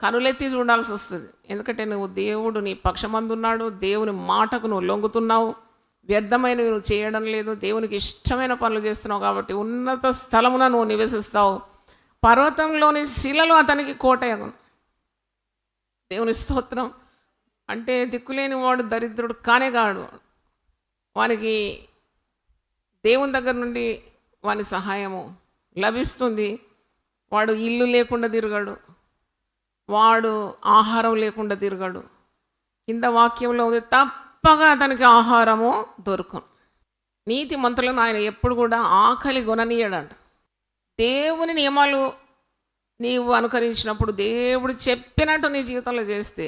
కనులెత్తి చూడాల్సి వస్తుంది. ఎందుకంటే నువ్వు దేవుడు నీ పక్షమందున్నాడు, దేవుని మాటకు నువ్వు లొంగుతున్నావు, వ్యర్థమైనవి నువ్వు చేయడం లేదు, దేవునికి ఇష్టమైన పనులు చేస్తున్నావు. కాబట్టి ఉన్నత స్థలమున నువ్వు నివసిస్తావు. పర్వతంలోని శిలలు అతనికి కోటయగు. దేవుని స్తోత్రం. అంటే దిక్కులేని వాడు దరిద్రుడు కానే కాడు, వానికి దేవుని దగ్గర నుండి వాని సహాయము లభిస్తుంది. వాడు ఇల్లు లేకుండా తిరగడు, వాడు ఆహారం లేకుండా తిరగడు. కింద వాక్యంలో ఉంది, తప్పగా అతనికి ఆహారము దొరుకును. నీతి మంతులను ఆయన ఎప్పుడు కూడా ఆకలి కొననీయడంట. దేవుని నియమాలు నీవు అనుకరించినప్పుడు, దేవుడు చెప్పినట్టు నీ జీవితంలో చేస్తే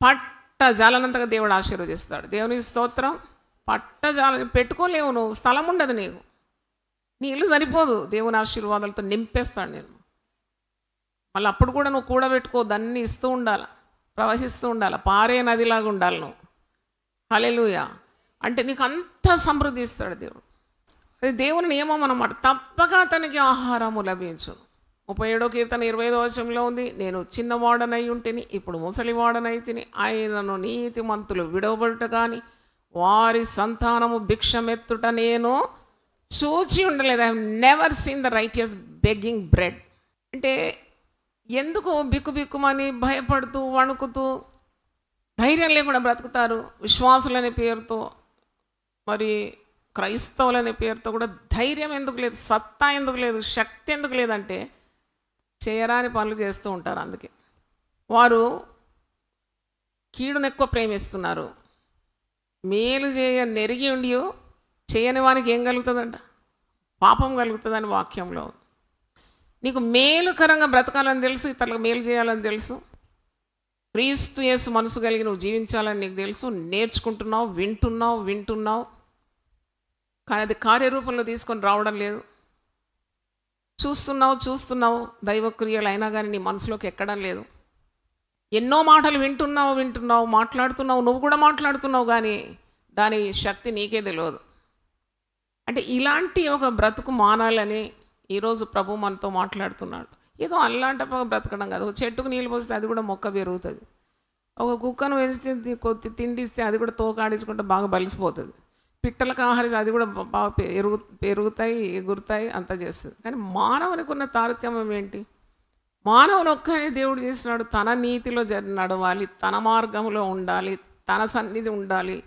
పట్ట జాలనంతగా దేవుడు ఆశీర్వదిస్తాడు. దేవునికి స్తోత్రం. పట్ట జాల పెట్టుకోలేవు, నువ్వు స్థలం ఉండదు, నీకు నీ ఇల్లు సరిపోదు. దేవుని ఆశీర్వాదాలతో నింపేస్తాడు నేను. మళ్ళీ అప్పుడు కూడా నువ్వు కూడబెట్టుకోవద్దు, అన్నీ ఇస్తూ ఉండాలి, ప్రవహిస్తూ ఉండాలి, పారే నదిలాగా ఉండాలి నువ్వు. హల్లెలూయా. అంటే నీకు అంత సమృద్ధి ఇస్తాడు దేవుడు. అది దేవుని నియమం అన్నమాట. తప్పక అతనికి ఆహారము లభించు. 37వ కీర్తన 25వ వచనంలో ఉంది, నేను చిన్నవాడనై ఉంటేని ఇప్పుడు ముసలివాడనైతిని, ఆయనను నీతిమంతులు విడవబడుట కానీ వారి సంతానము భిక్షమెత్తుట నేను చూచి ఉండలేదు. I have never seen the righteous begging bread. అంటే ఎందుకు బిక్కుమని భయపడుతూ వణుకుతూ ధైర్యం లేకుండా బ్రతుకుతారు. విశ్వాసులనే పేరుతో, మరి క్రైస్తవులనే పేరుతో కూడా ధైర్యం ఎందుకు లేదు, సత్తా ఎందుకు లేదు, శక్తి ఎందుకు లేదంటే చేయరాని పనులు చేస్తూ ఉంటారు. అందుకే వారు కీడును ఎక్కువ ప్రేమిస్తున్నారు. మేలు చేయ నెరిగి ఉండి చేయని వానికి ఏం కలుగుతుందంట? పాపం కలుగుతుందని వాక్యంలో. నీకు మేలుకరంగా బ్రతకాలని తెలుసు, ఇతరులకు మేలు చేయాలని తెలుసు, క్రీస్తు యేసు మనసు కలిగి నువ్వు జీవించాలని నీకు తెలుసు, నేర్చుకుంటున్నావు, వింటున్నావు, కానీ అది కార్యరూపంలో తీసుకొని రావడం లేదు. చూస్తున్నావు దైవక్రియలు, అయినా కానీ నీ మనసులోకి ఎక్కడం లేదు. ఎన్నో మాటలు వింటున్నావు, మాట్లాడుతున్నావు, నువ్వు కూడా మాట్లాడుతున్నావు, కానీ దాని శక్తి నీకే తెలియదు. అంటే ఇలాంటి ఒక బ్రతుకు మానాలని ఈరోజు ప్రభు మనతో మాట్లాడుతున్నాడు. ఏదో అల్లాంటప్పుడు బ్రతకడం కాదు. ఒక చెట్టుకు నీళ్ళు పోస్తే అది కూడా మొక్క పెరుగుతుంది. ఒక కుక్కను వేస్తే కొద్ది తిండిస్తే అది కూడా తోకాడించుకుంటే బాగా బలిసిపోతుంది. పిట్టలకు ఆహారం అది కూడా బాగా పెరుగుతాయి, ఎగురుతాయి, అంతా చేస్తుంది. కానీ మానవునికి ఉన్న తారతమ్యం ఏంటి? మానవుని ఒక్కనే దేవుడు చేసినాడు. తన నీతిలో నడవాలి, తన మార్గంలో ఉండాలి, తన సన్నిధి ఉండాలి,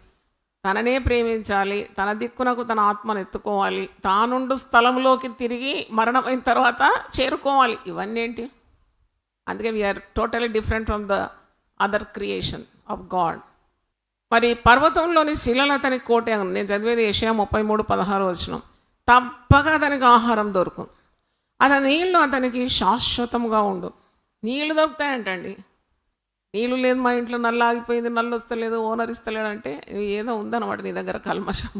తననే ప్రేమించాలి, తన దిక్కునకు తన ఆత్మను ఎత్తుకోవాలి, తానుండు స్థలంలోకి తిరిగి మరణమైన తర్వాత చేరుకోవాలి. ఇవన్నీ ఏంటి? అందుకే we are totally different from the other creation of God. మరి పర్వతంలోని శిలలు అతనికి కోటే. నేను చదివేది యెషయా 33:16 తప్పక అతనికి ఆహారం దొరుకును, అతని నీళ్లు అతనికి శాశ్వతంగా ఉండు. నీళ్లు దొరుకుతాయంటండి. నీళ్ళు లేదు, మా ఇంట్లో నల్ల ఆగిపోయింది, నల్లు వస్తలేదు, ఓనర్ ఇస్తలేడు అంటే ఏదో ఉందన్నమాట నీ దగ్గర కల్మషం.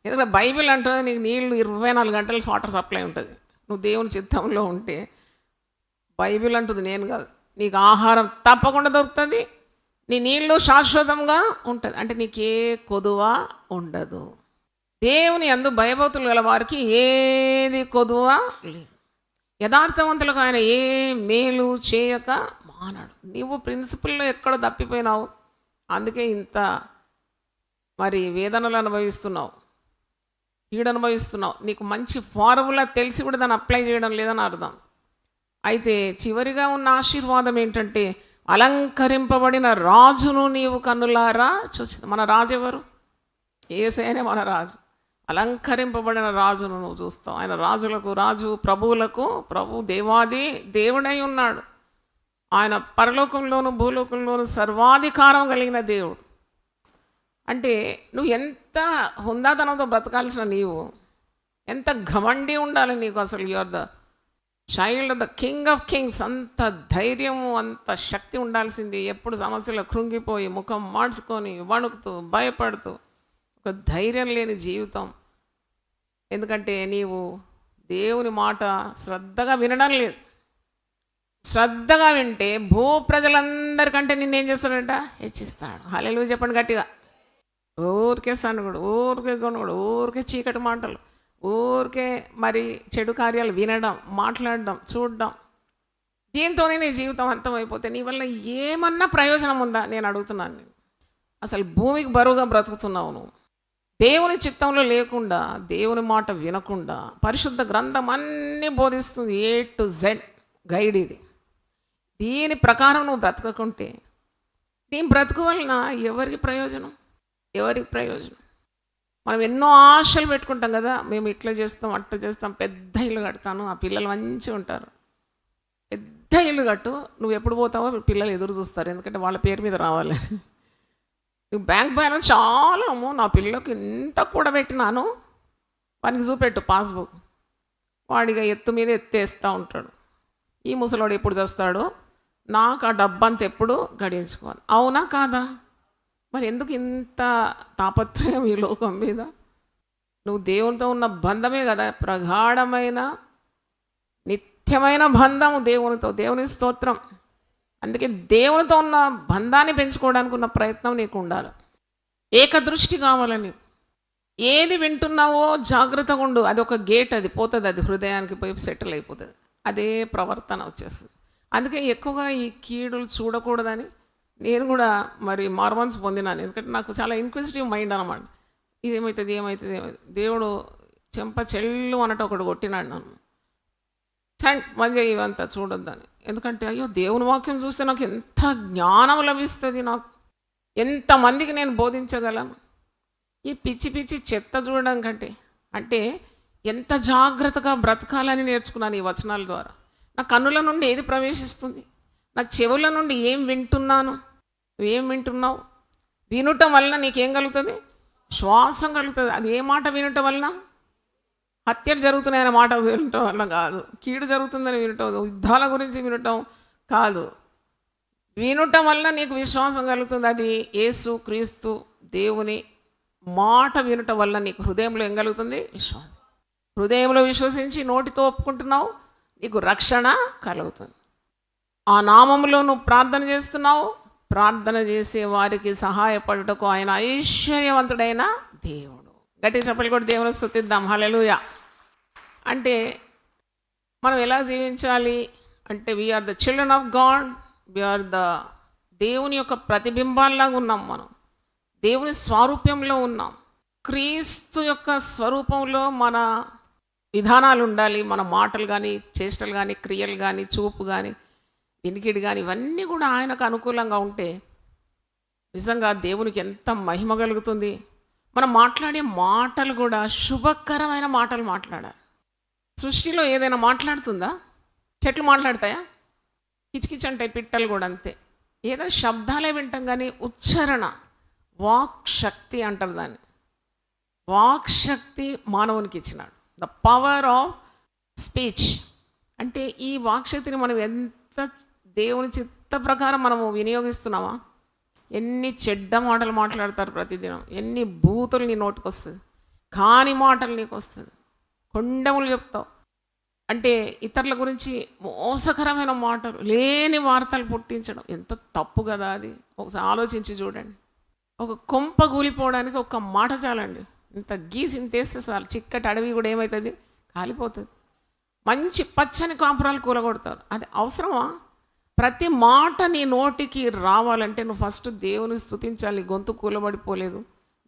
ఎందుకంటే బైబిల్ అంటుంది నీకు నీళ్ళు 24 గంటలు వాటర్ సప్లై ఉంటుంది. నువ్వు దేవుని చిత్తంలో ఉంటే. బైబిల్ అంటుంది, నేను కాదు. నీకు ఆహారం తప్పకుండా దొరుకుతుంది, నీ నీళ్ళు శాశ్వతంగా ఉంటుంది. అంటే నీకే కొదువ ఉండదు. దేవుని యందు భయభక్తులు గల వారికి ఏది కొదువ లేదు. యథార్థవంతులకు ఆయన ఏ మేలు చేయక మానాడు. నీవు ప్రిన్సిపల్లో ఎక్కడ తప్పిపోయినావు, అందుకే ఇంత మరి వేదనలు అనుభవిస్తున్నావు, ఈడు అనుభవిస్తున్నావు. నీకు మంచి ఫార్ములా తెలిసి కూడా దాన్ని అప్లై చేయడం లేదని అర్థం. అయితే చివరిగా ఉన్న ఆశీర్వాదం ఏంటంటే, అలంకరింపబడిన రాజును నీవు కన్నులారా చూసి. మన రాజు ఎవరు? యేసయ్యనే మన రాజు. అలంకరింపబడిన రాజును నువ్వు చూస్తావు. ఆయన రాజులకు రాజు, ప్రభువులకు ప్రభు, దేవాది దేవుడై ఉన్నాడు. ఆయన పరలోకంలోను భూలోకంలోను సర్వాధికారం కలిగిన దేవుడు. అంటే నువ్వు ఎంత హుందాతనంతో బ్రతకాల్సిన నీవు, ఎంత ఘమండి ఉండాలి నీకు. అసలు your the child the king of Kings. అంత ధైర్యము, అంత శక్తి ఉండాల్సింది. ఎప్పుడు సమస్యలు కృంగిపోయి ముఖం మార్చుకొని వణుకుతూ భయపడుతూ ఒక ధైర్యం లేని జీవితం. ఎందుకంటే నీవు దేవుని మాట శ్రద్ధగా వినడం లేదు. శ్రద్ధగా వింటే భూ ప్రజలందరికంటే నిన్నేం చేస్తాడంట? హెచ్చిస్తాడు. హల్లెలూయా చెప్పండి గట్టిగా. ఊరికే సనుగుడు, ఊరికే గొనుగుడు, ఊరికే చీకటి మాటలు, ఊరికే మరి చెడు కార్యాలు వినడం, మాట్లాడడం, చూడడం, దీంతోనే నీ జీవితం అంతమైపోతే నీ వల్ల ఏమన్నా ప్రయోజనం ఉందా? నేను అడుగుతున్నాను. నేను అసలు భూమికి బరువుగా బ్రతుకుతున్నావు నువ్వు. దేవుని చిత్తంలో లేకుండా, దేవుని మాట వినకుండా, పరిశుద్ధ గ్రంథం అన్నీ బోధిస్తుంది, A to Z గైడ్ ఇది. దీని ప్రకారం నువ్వు బ్రతకకుంటే నీ బ్రతుకు వలన ఎవరికి ప్రయోజనం? ఎవరికి ప్రయోజనం? మనం ఎన్నో ఆశలు పెట్టుకుంటాం కదా, మేము ఇట్లా చేస్తాం, అట్లా చేస్తాం, పెద్ద ఇల్లు కడతాను, ఆ పిల్లలు మంచిగా ఉంటారు. పెద్ద ఇల్లు కట్టు, నువ్వు ఎప్పుడు పోతావో పిల్లలు ఎదురు చూస్తారు, ఎందుకంటే వాళ్ళ పేరు మీద రావాలి. నువ్వు బ్యాంక్ బ్యాలెన్స్ చాలా, అమ్మో నా పిల్లలకు ఇంత కూడా పెట్టినాను, వానికి చూపెట్టు పాస్బుక్. వాడిగా ఎత్తు మీద ఎత్తేస్తూ ఉంటాడు. ఈ ముసలోడు ఎప్పుడు చేస్తాడో, నాకు ఆ డబ్బంతా ఎప్పుడు గడించుకోవాలి. అవునా కాదా? మరి ఎందుకు ఇంత తాపత్రయం ఈ లోకం మీద? నువ్వు దేవునితో ఉన్న బంధమే కదా ప్రగాఢమైన నిత్యమైన బంధము దేవునితో. దేవుని స్తోత్రం. అందుకే దేవునితో ఉన్న బంధాన్ని పెంచుకోవడానికి ఉన్న ప్రయత్నం నీకు ఉండాలి. ఏకదృష్టి కావాలని. ఏది వింటున్నావో జాగ్రత్తగా ఉండు. అది ఒక గేట్, అది పోతుంది, అది హృదయానికి పోయి సెటిల్ అయిపోతుంది. అదే ప్రవర్తన వచ్చేస్తుంది. అందుకే ఎక్కువగా ఈ కీడులు చూడకూడదని నేను కూడా మరి మార్మన్స్ పొందినాను. ఎందుకంటే నాకు చాలా ఇన్క్విజిటివ్ మైండ్ అనమాట. ఇదేమవుతుంది, ఏమవుతుంది, ఏమవుతుంది. దేవుడు చెంప చెల్లు అన్నట్టు ఒకటి కొట్టినాడు నన్ను. మంచిగా ఇవంతా చూడొద్దని. ఎందుకంటే అయ్యో దేవుని వాక్యం చూస్తే నాకు ఎంత జ్ఞానం లభిస్తుంది, నాకు ఎంతమందికి నేను బోధించగలను. ఈ పిచ్చి పిచ్చి చెత్త చూడడం కంటే, అంటే ఎంత జాగ్రత్తగా బ్రతకాలని నేర్చుకున్నాను ఈ వచనాల ద్వారా. నా కన్నుల నుండి ఏది ప్రవేశిస్తుంది, నా చెవుల నుండి ఏం వింటున్నాను, నువ్వేం వింటున్నావు. వినటం వలన నీకేం కలుగుతుంది? శ్వాసం కలుగుతుంది. అది ఏ మాట వినటం వలన? హత్యలు జరుగుతున్నాయన్న మాట వినటం వల్ల కాదు, కీడు జరుగుతుందని వినటం, యుద్ధాల గురించి వినటం కాదు. వినటం వల్ల నీకు విశ్వాసం కలుగుతుంది. అది యేసు క్రీస్తు దేవుని మాట వినటం వల్ల నీకు హృదయంలో ఏం కలుగుతుంది? విశ్వాసం. హృదయంలో విశ్వసించి నోటితో ఒప్పుకుంటున్నావు, నీకు రక్షణ కలుగుతుంది. ఆ నామములో నువ్వు ప్రార్థన చేస్తున్నావు. ప్రార్థన చేసే వారికి సహాయపడుటకు ఆయన ఐశ్వర్యవంతుడైన దేవుడు. గట్టి చప్పలు కూడా దేవుని స్తుతిద్దాం. హల్లెలూయా. అంటే మనం ఎలా జీవించాలి అంటే, we are the children of God, we are the దేవుని యొక్క ప్రతిబింబాల్లాగా ఉన్నాం. మనం దేవుని స్వారూప్యంలో ఉన్నాం. క్రీస్తు యొక్క స్వరూపంలో మన విధానాలు ఉండాలి. మన మాటలు కానీ, చేష్టలు కానీ, క్రియలు కానీ, చూపు కానీ, వినికిడి కానీ, ఇవన్నీ కూడా ఆయనకు అనుకూలంగా ఉంటే నిజంగా దేవునికి ఎంత మహిమ కలుగుతుంది. మనం మాట్లాడే మాటలు కూడా శుభకరమైన మాటలు మాట్లాడాలి. సృష్టిలో ఏదైనా మాట్లాడుతుందా? చెట్లు మాట్లాడతాయా? కిచకిచ అంటాయి, పిట్టలు కూడా అంతే. ఏదైనా శబ్దాలే వింటాం, కానీ ఉచ్చారణ, వాక్ శక్తి అంటారు దాన్ని. వాక్ శక్తి మానవునికి ఇచ్చినాడు. The power of speech. అంటే ఈ వాక్శక్తిని మనం ఎంత దేవుని చిత్త ప్రకారం మనము వినియోగిస్తున్నామా? ఎన్ని చెడ్డ మాటలు మాట్లాడతారు ప్రతిదినం, ఎన్ని బూతులు నీ నోటికి వస్తుంది, కాని మాటలు నీకు వస్తుంది, కొండములు చెప్తావు. అంటే ఇతరుల గురించి మోసకరమైన మాటలు, లేని వార్తలు పుట్టించడం ఎంత తప్పు కదా అది. ఒకసారి ఆలోచించి చూడండి. ఒక కొంప కూలిపోవడానికి ఒక్క మాట చాలండి. ఇంత గీసి ఇంతేస్తే చాలు, చిక్కటి అడవి కూడా ఏమవుతుంది, కాలిపోతుంది. మంచి పచ్చని కాపురాలు కూలగొడతారు. అది అవసరమా? ప్రతి మాట నీ నోటికి రావాలంటే నువ్వు ఫస్ట్ దేవుని స్తుతించాలి. గొంతు కూలబడిపోలేదు,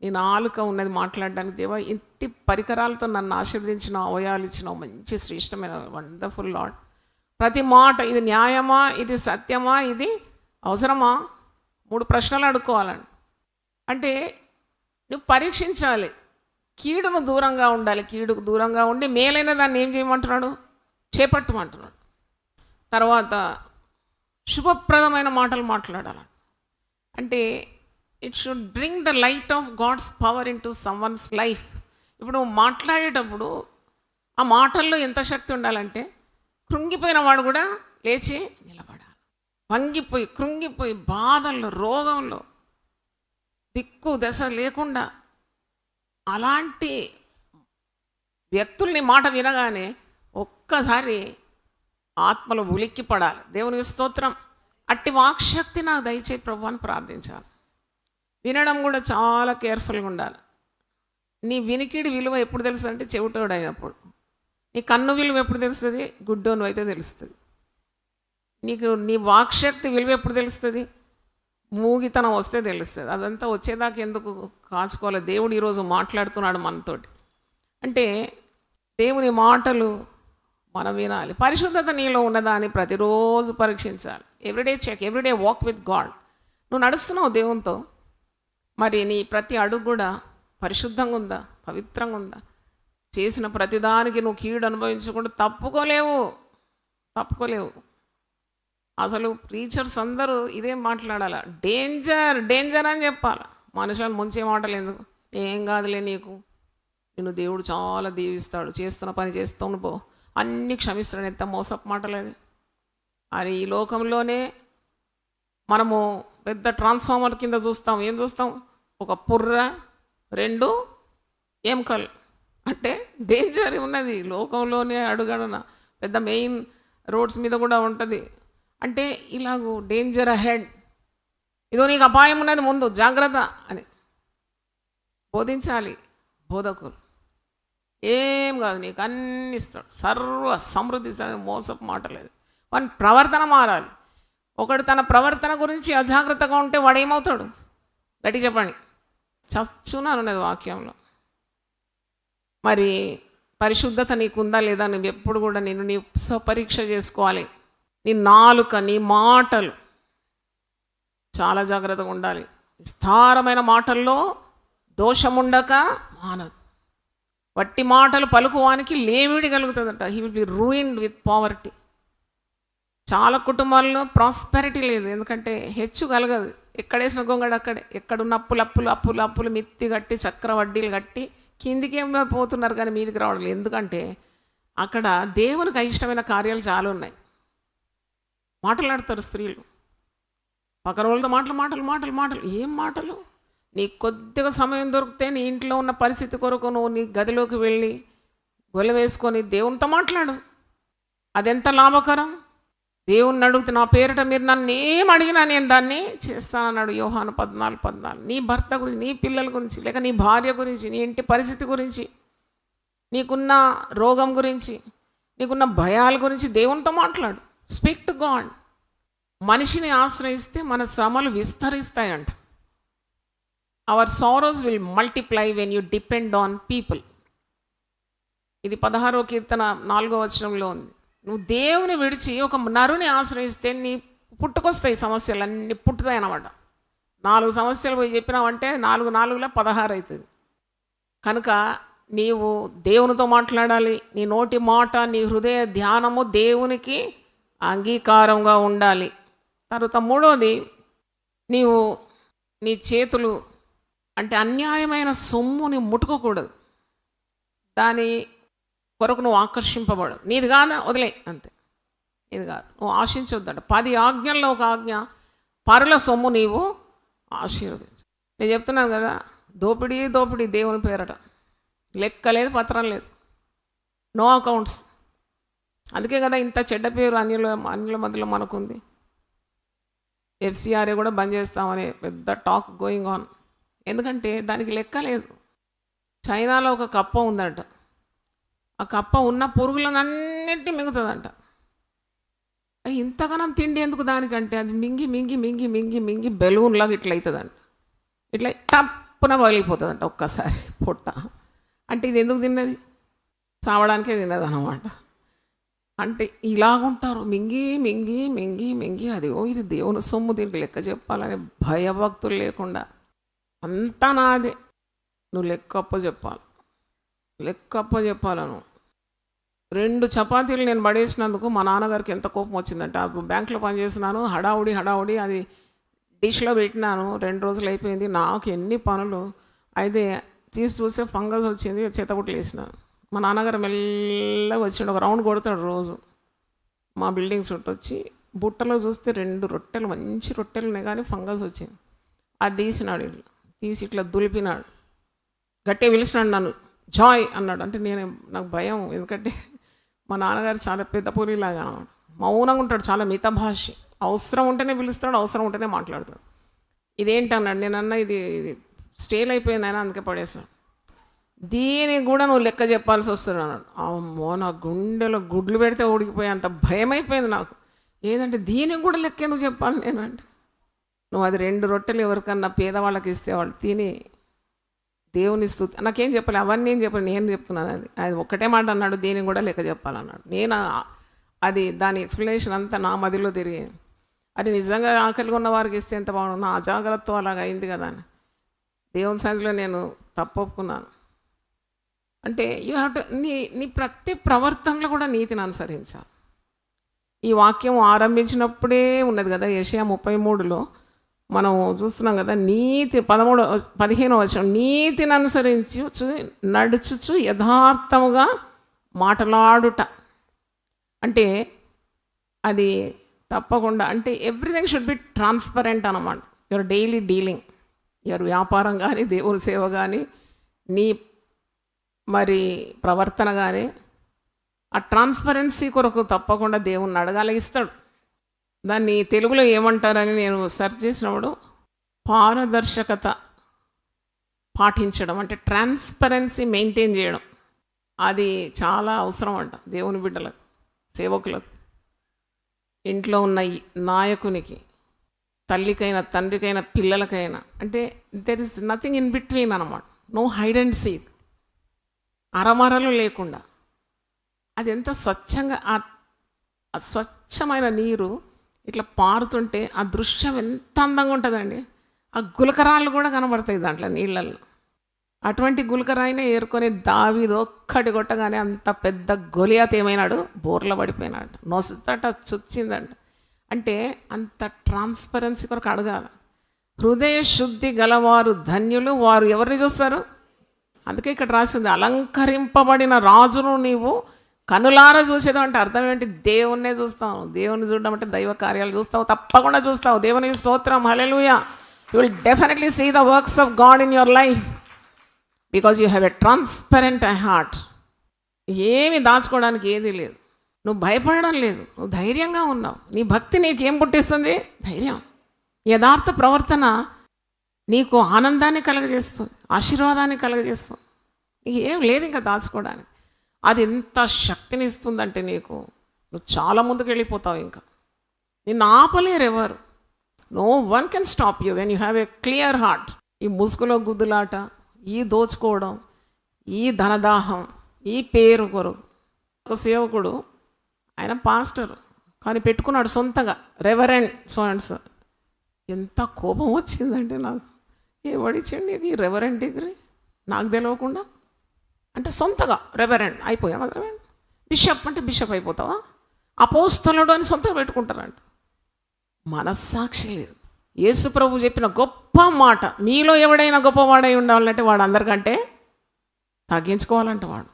నీ నాలుక ఉన్నది మాట్లాడడానికి. దేవా, ఇంటి పరికరాలతో నన్ను ఆశీర్వదించినావు, అవయాలు ఇచ్చినావు, మంచి శ్రేష్టమైన వండర్ఫుల్ లార్డ్. ప్రతి మాట ఇది న్యాయమా, ఇది సత్యమా, ఇది అవసరమా? 3 ప్రశ్నలు అడుక్కోవాలండి. అంటే నువ్వు పరీక్షించాలి. కీడును దూరంగా ఉండాలి. కీడుకు దూరంగా ఉండి మేలైన దాన్ని ఏం చేయమంటున్నాడు? చేపట్టమంటున్నాడు. తర్వాత శుభప్రదమైన మాటలు మాట్లాడాలి. అంటే it should bring the light of God's power into someone's life. ఇప్పుడు మాట్లాడేటప్పుడు ఆ మాటల్లో ఎంత శక్తి ఉండాలంటే, కృంగిపోయిన వాడు కూడా లేచి నిలబడాలి. వంగిపోయి కృంగిపోయి బాధల్లో, రోగంలో, దిక్కు దశ లేకుండా అలాంటి వ్యక్తుల్ని మాట వినగానే ఒక్కసారి ఆత్మలో ఉలిక్కి పడాలి. దేవునికి స్తోత్రం. అట్టి వాక్శక్తి నాకు దయచేయి ప్రభు అని ప్రార్థించాలి. వినడం కూడా చాలా కేర్ఫుల్గా ఉండాలి. నీ వినికిడి విలువ ఎప్పుడు తెలుస్తుంది అంటే చెవిటోడు అయినప్పుడు. నీ కన్ను విలువ ఎప్పుడు తెలుస్తుంది? గుడ్డోను అయితే తెలుస్తుంది. నీకు నీ వాక్శక్తి విలువ ఎప్పుడు తెలుస్తుంది? మూగితనం వస్తే తెలుస్తుంది. అదంతా వచ్చేదాకా ఎందుకు కాచుకోవాలి? దేవుడు ఈరోజు మాట్లాడుతున్నాడు మనతోటి. అంటే దేవుని మాటలు మనం వినాలి. పరిశుద్ధత నీలో ఉన్నదా అని ప్రతిరోజు పరీక్షించాలి. Everyday check, everyday walk with God. నువ్వు నడుస్తున్నావు దేవునితో, మరి నీ ప్రతి అడుగు కూడా పరిశుద్ధంగా ఉందా, పవిత్రంగా ఉందా? చేసిన ప్రతిదానికి నువ్వు కీడు అనుభవించకుండా తప్పుకోలేవు. అసలు ప్రీచర్స్ అందరూ ఇదే మాట్లాడాలి. డేంజర్ డేంజర్ అని చెప్పాలి. మనుషులను ముంచే మాటలు ఎందుకు? ఏం కాదులే, నీకు నిన్ను దేవుడు చాలా దీవిస్తాడు, చేస్తున్న పని చేస్తూ పో, అన్నీ క్షమిస్తాడు. ఎంత మోసపు మాటలేదు. అది ఈ లోకంలోనే మనము పెద్ద ట్రాన్స్ఫార్మర్ కింద చూస్తాం. ఏం చూస్తాం? ఒక పుర్ర, 2 ఎముకలు. అంటే డేంజర్ ఉన్నది లోకంలోనే. అడుగడున పెద్ద మెయిన్ రోడ్స్ మీద కూడా ఉంటుంది. అంటే ఇలాగూ డేంజర్ అహెడ్, ఇదో నీకు అపాయం ఉన్నది, ముందు జాగ్రత్త అని బోధించాలి బోధకులు. ఏం కాదు, నీకు అన్ని ఇస్తాడు, సర్వ సమృద్ధి ఇస్తాడు. మోసపు మాట లేదు. వాని ప్రవర్తన మారాలి. ఒకడు తన ప్రవర్తన గురించి అజాగ్రత్తగా ఉంటే వాడు ఏమవుతాడు? గట్టి చెప్పండి. చచ్చునన్నది వాక్యంలో. మరి పరిశుద్ధత నీకుందా లేదా? నువ్వు ఎప్పుడు కూడా నిన్ను నీ స్వపరీక్ష చేసుకోవాలి. నీ నాలుక, నీ మాటలు చాలా జాగ్రత్తగా ఉండాలి. విస్తారమైన మాటల్లో దోషముండక మానదు. వట్టి మాటలు పలుకువానికి లేమిడి కలుగుతుందంట. He will be ruined with poverty. చాలా కుటుంబాల్లో ప్రాస్పెరిటీ లేదు, ఎందుకంటే హెచ్చు కలగదు. ఎక్కడేసిన గొంగడు అక్కడే. ఎక్కడున్న అప్పులు మిత్తి కట్టి, చక్ర వడ్డీలు కట్టి కిందికేం పోతున్నారు, కానీ మీదికి రావడం. ఎందుకంటే అక్కడ దేవునికి అయిష్టమైన కార్యాలు చాలా ఉన్నాయి. మాట్లాడతారు స్త్రీలు, పక్కన వాళ్ళతో మాటలు. ఏం మాటలు? నీకు కొద్దిగా సమయం దొరికితే నీ ఇంట్లో ఉన్న పరిస్థితి కొరకు నువ్వు నీ గదిలోకి వెళ్ళి గొల్ల వేసుకొని దేవునితో మాట్లాడు. అదెంత లాభకరం. దేవుణ్ణి అడుగుతూ, నా పేరిట మీరు నన్ను ఏం అడిగినా నేను దాన్ని చేస్తానన్నాడు యోహాను 14:14. నీ భర్త గురించి, నీ పిల్లల గురించి, లేక నీ భార్య గురించి, నీ ఇంటి పరిస్థితి గురించి, నీకున్న రోగం గురించి, నీకున్న భయాల గురించి దేవునితో మాట్లాడు. Speak to God. మనిషిని ఆశ్రయిస్తే మన శ్రమలు విస్తరిస్తాయంట. Our sorrows will multiply when you depend on people. ఇది 16వ కీర్తన 4వ వచనంలో ఉంది. నువ్వు దేవుని విడిచి ఒక నరుని ఆశ్రయిస్తే నీ పుట్టుకొస్తాయి సమస్యలు, అన్నీ పుట్టుతాయి అన్నమాట. 4 సమస్యలు పోయి చెప్పినావంటే 4 4 16 అవుతుంది. కనుక నీవు దేవునితో మాట్లాడాలి. నీ నోటి మాట, నీ హృదయ ధ్యానము దేవునికి అంగీకారంగా ఉండాలి. తర్వాత మూడోది, నీవు నీ చేతులు అంటే అన్యాయమైన సొమ్ముని ముట్టుకోకూడదు. దాని కొరకు నువ్వు ఆకర్షింపబడు. నీది కాదా వదిలే, అంతే. ఇది కాదు, నువ్వు ఆశించొద్దట. 10 ఆజ్ఞల్లో ఒక ఆజ్ఞ, పరుల సొమ్ము నీవు ఆశీర్వదించు. నేను చెప్తున్నాను కదా, దోపిడీ దేవుని పేరట. లెక్క లేదు, పత్రం లేదు, నో అకౌంట్స్. అందుకే కదా ఇంత చెడ్డ పేరు అన్యుల మధ్యలో మనకుంది. FCRA కూడా బంద్ చేస్తామని పెద్ద టాక్ గోయింగ్ ఆన్. ఎందుకంటే దానికి లెక్క లేదు. చైనాలో ఒక కప్ప ఉందంట. ఆ కప్ప ఉన్న పురుగులనన్నింటినీ మింగుతుందంట. ఇంతగానం తిండి ఎందుకు దానికంటే అది మింగి మింగి మింగి మింగి మింగి బెలూన్లాగా ఇట్లా అవుతుందంట. ఇట్లా టప్పున పగిలిపోతుందంట ఒక్కసారి పొట్ట. అంటే ఇది ఎందుకు తిన్నది? చావడానికే తిన్నది అన్నమాట. అంటే ఇలాగుంటారు, మింగి మింగి మింగి మింగి. అది ఇది దేవుని సొమ్ము, దీనికి లెక్క చెప్పాలని భయభక్తులు లేకుండా అంతా నాదే, నువ్వు లెక్కప్ప చెప్పాలి, లెక్కప్ప చెప్పాలను. 2 చపాతీలు నేను పడేసినందుకు మా నాన్నగారికి ఎంత కోపం వచ్చిందంటే, అప్పుడు బ్యాంకులో పనిచేస్తున్నాను, హడావుడి అది డిష్లో పెట్టినాను, 2 రోజులు అయిపోయింది. నాకు ఎన్ని పనులు అయితే తీసి చూస్తే ఫంగస్ వచ్చింది, చేతబుట్టలు వేసినాను. మా నాన్నగారు మెల్లగా వచ్చిండు, ఒక రౌండ్ కొడతాడు రోజు మా బిల్డింగ్ చుట్టూ వచ్చి. బుట్టలో చూస్తే 2 రొట్టెలు, మంచి రొట్టెలు ఉన్నాయి, కానీ ఫంగస్ వచ్చింది. అది తీసినాడు, తీసి ఇట్లా దులిపినాడు. గట్టిగా పిలిచినాడు నన్ను, జాయ్ అన్నాడు. అంటే నాకు భయం, ఎందుకంటే మా నాన్నగారు చాలా పెద్ద పూరిలాగా మౌనంగా ఉంటాడు, చాలా మితభాషి. అవసరం ఉంటేనే పిలుస్తాడు, అవసరం ఉంటేనే మాట్లాడతాడు. ఇదేంటి అన్నాడు. నేనన్నా ఇది స్టేల్ అయిపోయింది ఆయన, అందుకే పడేసాడు. దీనికి కూడా నువ్వు లెక్క చెప్పాల్సి వస్తుంది అన్నాడు. అమ్మో, నా గుండెలో గుడ్లు పెడితే ఊడికిపోయి అంత భయం అయిపోయింది నాకు. ఏదంటే దీనికి కూడా లెక్క ఎందుకు చెప్పాలి నేను అంటే, నువ్వు అది 2 రొట్టెలు ఎవరికన్నా పేదవాళ్ళకి ఇస్తే వాళ్ళు తిని దేవుని స్తుతి, నాకేం చెప్పాలి, అవన్నీ ఏం చెప్పాలి, నేను చెప్తున్నాను. అది ఒక్కటే మాట అన్నాడు, దీనికి కూడా లెక్క చెప్పాలన్నాడు. నేను అది దాని ఎక్స్ప్లెనేషన్ అంతా నా మదిలో తిరిగింది. అది నిజంగా ఆకలిగా ఉన్న వారికి ఇస్తే ఎంత బాగుండు, నా అజాగ్రత్త అలాగ అయింది కదా అని దేవుని సన్నిధిలో నేను తప్పొప్పుకున్నాను. అంటే యూ హ్యావ్ టు నీ ప్రతి ప్రవర్తనలో కూడా నీతిని అనుసరించాలి. ఈ వాక్యం ఆరంభించినప్పుడే ఉన్నది కదా, యెషయా 33లో మనం చూస్తున్నాం కదా, నీతి 15వ వచనం, నీతిని అనుసరించి నడుచుచు యథార్థముగా మాట్లాడుట. అంటే అది తప్పకుండా, అంటే ఎవ్రీథింగ్ షుడ్ బి ట్రాన్స్పరెంట్ అన్నమాట. యువర్ డైలీ డీలింగ్, యువర్ వ్యాపారం కానీ, దేవుని సేవ కానీ, నీ మరి ప్రవర్తన కానీ, ఆ ట్రాన్స్పరెన్సీ కొరకు తప్పకుండా దేవుణ్ణి అడగాలి, ఇస్తాడు. దాన్ని తెలుగులో ఏమంటారని నేను సెర్చ్ చేసినప్పుడు, పారదర్శకత పాటించడం, అంటే ట్రాన్స్పరెన్సీ మెయింటైన్ చేయడం, అది చాలా అవసరం అంట దేవుని బిడ్డలకు, సేవకులకు, ఇంట్లో ఉన్న నాయకునికి, తల్లికైనా తండ్రికైనా పిల్లలకైనా. అంటే there is nothing in between అన్నమాట. నో హైడ్ అండ్ సీక్, అరమరలు లేకుండా. అది ఎంత స్వచ్ఛంగా, ఆ స్వచ్ఛమైన నీరు ఇట్లా పారుతుంటే ఆ దృశ్యం ఎంత అందంగా ఉంటుందండి. ఆ గులకరాళ్ళు కూడా కనబడతాయి దాంట్లో నీళ్ళల్లో. అటువంటి గులకరాయినే ఏరుకొని దావీదు ఒక్కటి కొట్టగానే అంత పెద్ద గొలియాత్ ఏమైనాడు, బోర్ల పడిపోయినాడు, నొసట చుచ్చిందంట. అంటే అంత ట్రాన్స్పరెన్సీ కొరకు అడగాలి. హృదయ శుద్ధి గలవారు ధన్యులు, వారు ఎవరిని చూస్తారు? అందుకే ఇక్కడ రాసింది, అలంకరింపబడిన రాజును నీవు కనులారా చూసేదాం. అంటే అర్థం ఏంటి? దేవుణ్ణే చూస్తావు. దేవుని చూడడం అంటే దైవ కార్యాలు చూస్తావు, తప్పకుండా చూస్తావు. దేవునికి స్తోత్రం, hallelujah. You will definitely see the works of God in your life because you have a transparent heart. ఏమి దాచుకోవడానికి ఏది లేదు, నువ్వు భయపడడం లేదు, నువ్వు ధైర్యంగా ఉన్నావు. నీ భక్తి నీకేం పుట్టిస్తుంది? ధైర్యం. యథార్థ ప్రవర్తన నీకు ఆనందాన్ని కలగజేస్తుంది, ఆశీర్వాదాన్ని కలగజేస్తుంది. నీకు ఏం లేదు ఇంకా దాచుకోవడానికి. అది ఎంత శక్తిని ఇస్తుందంటే నీకు, నువ్వు చాలా ముందుకు వెళ్ళిపోతావు. ఇంకా నిన్ను ఆపలేరు ఎవరు. No one can stop you when you have a clear heart. ఈ ముసుగులో గుద్దులాట, ఈ దోచుకోవడం, ఈ ధనదాహం, ఈ పేరు కొరకు. ఒక సేవకుడు, ఆయన పాస్టర్ కానీ పెట్టుకున్నాడు సొంతగా రెవరెండ్ సో అండ్ సో. ఎంత కోపం వచ్చిందంటే నాకు, ఎవడిచ్చండి ఈ రెవరెండ్ డిగ్రీ? నాకు తెలియకుండా. అంటే సొంతగా రెవరెండ్ అయిపోయాం, రెవరెండ్. బిషప్ అంటే బిషప్ అయిపోతావా? అపోస్తలుడు అని సొంతగా పెట్టుకుంటారంట. మనస్సాక్షి లేదు. యేసు ప్రభు చెప్పిన గొప్ప మాట, మీలో ఎవడైనా గొప్పవాడై ఉండాలంటే వాడు అందరికంటే తగ్గించుకోవాలంట. వాడు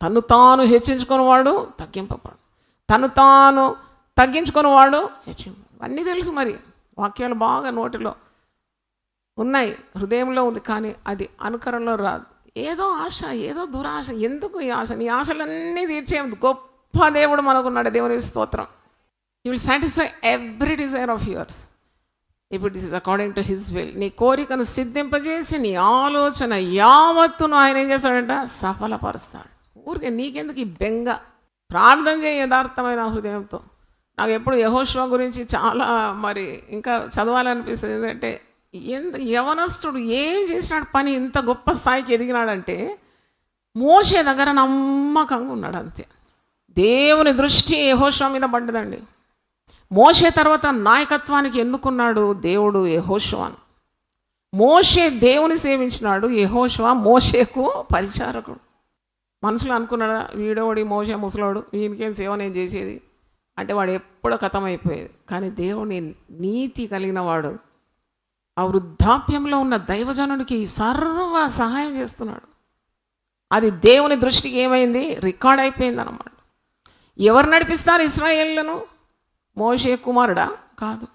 తను తాను హెచ్చించుకునేవాడు తగ్గింపవాడు, తను తాను తగ్గించుకునేవాడు హెచ్చింపు. అన్నీ తెలుసు. మరి వాక్యాలు బాగా నోటిలో ఉన్నాయి, హృదయంలో ఉంది, కానీ అది అనుకరణలో రాదు. ఏదో ఆశ, ఏదో దురాశ. ఎందుకు ఈ ఆశ? నీ ఆశలన్నీ తీర్చే గొప్ప దేవుడు మనకున్నాడు. దేవుని స్తోత్రం. He will satisfy every desire of yours if it is according to his will. నీ కోరికను సిద్ధింపజేసి నీ ఆలోచన యావత్తును ఆయన ఏం చేస్తాడంట? సఫలపరుస్తాడు. ఊరికే నీకెందుకు ఈ బెంగ? ప్రార్థన చేయ యథార్థమైన హృదయంతో. నాకు ఎప్పుడు యెహోషువ గురించి చాలా మరి ఇంకా చదవాలనిపిస్తుంది. ఏంటంటే యవనస్తుడు ఏం చేసినాడు పని, ఇంత గొప్ప స్థాయికి ఎదిగినాడంటే మోషే దగ్గర నమ్మకంగా ఉన్నాడు అంతే. దేవుని దృష్టి యెహోషువ మీద పడ్డదండి. మోషే తర్వాత నాయకత్వానికి ఎన్నుకున్నాడు దేవుడు యెహోషువను. మోషే దేవుని సేవించినాడు, యెహోషువ మోషేకు పరిచారకుడు. మనసులో అనుకున్నాడా, వీడోడి మోషే ముసలోడు, వీనికేం సేవ నేను చేసేది అంటే వాడు ఎప్పుడో ఖతమైపోయేది. కానీ దేవుని నీతి కలిగిన వాడు ఆ వృద్ధాప్యంలో ఉన్న దైవజనుడికి సర్వ సహాయం చేస్తున్నాడు. అది దేవుని దృష్టికి ఏమైంది? రికార్డ్ అయిపోయింది అన్నమాట. ఎవరు నడిపిస్తారు ఇశ్రాయేలును? మోషే కుమారుడా? కాదు.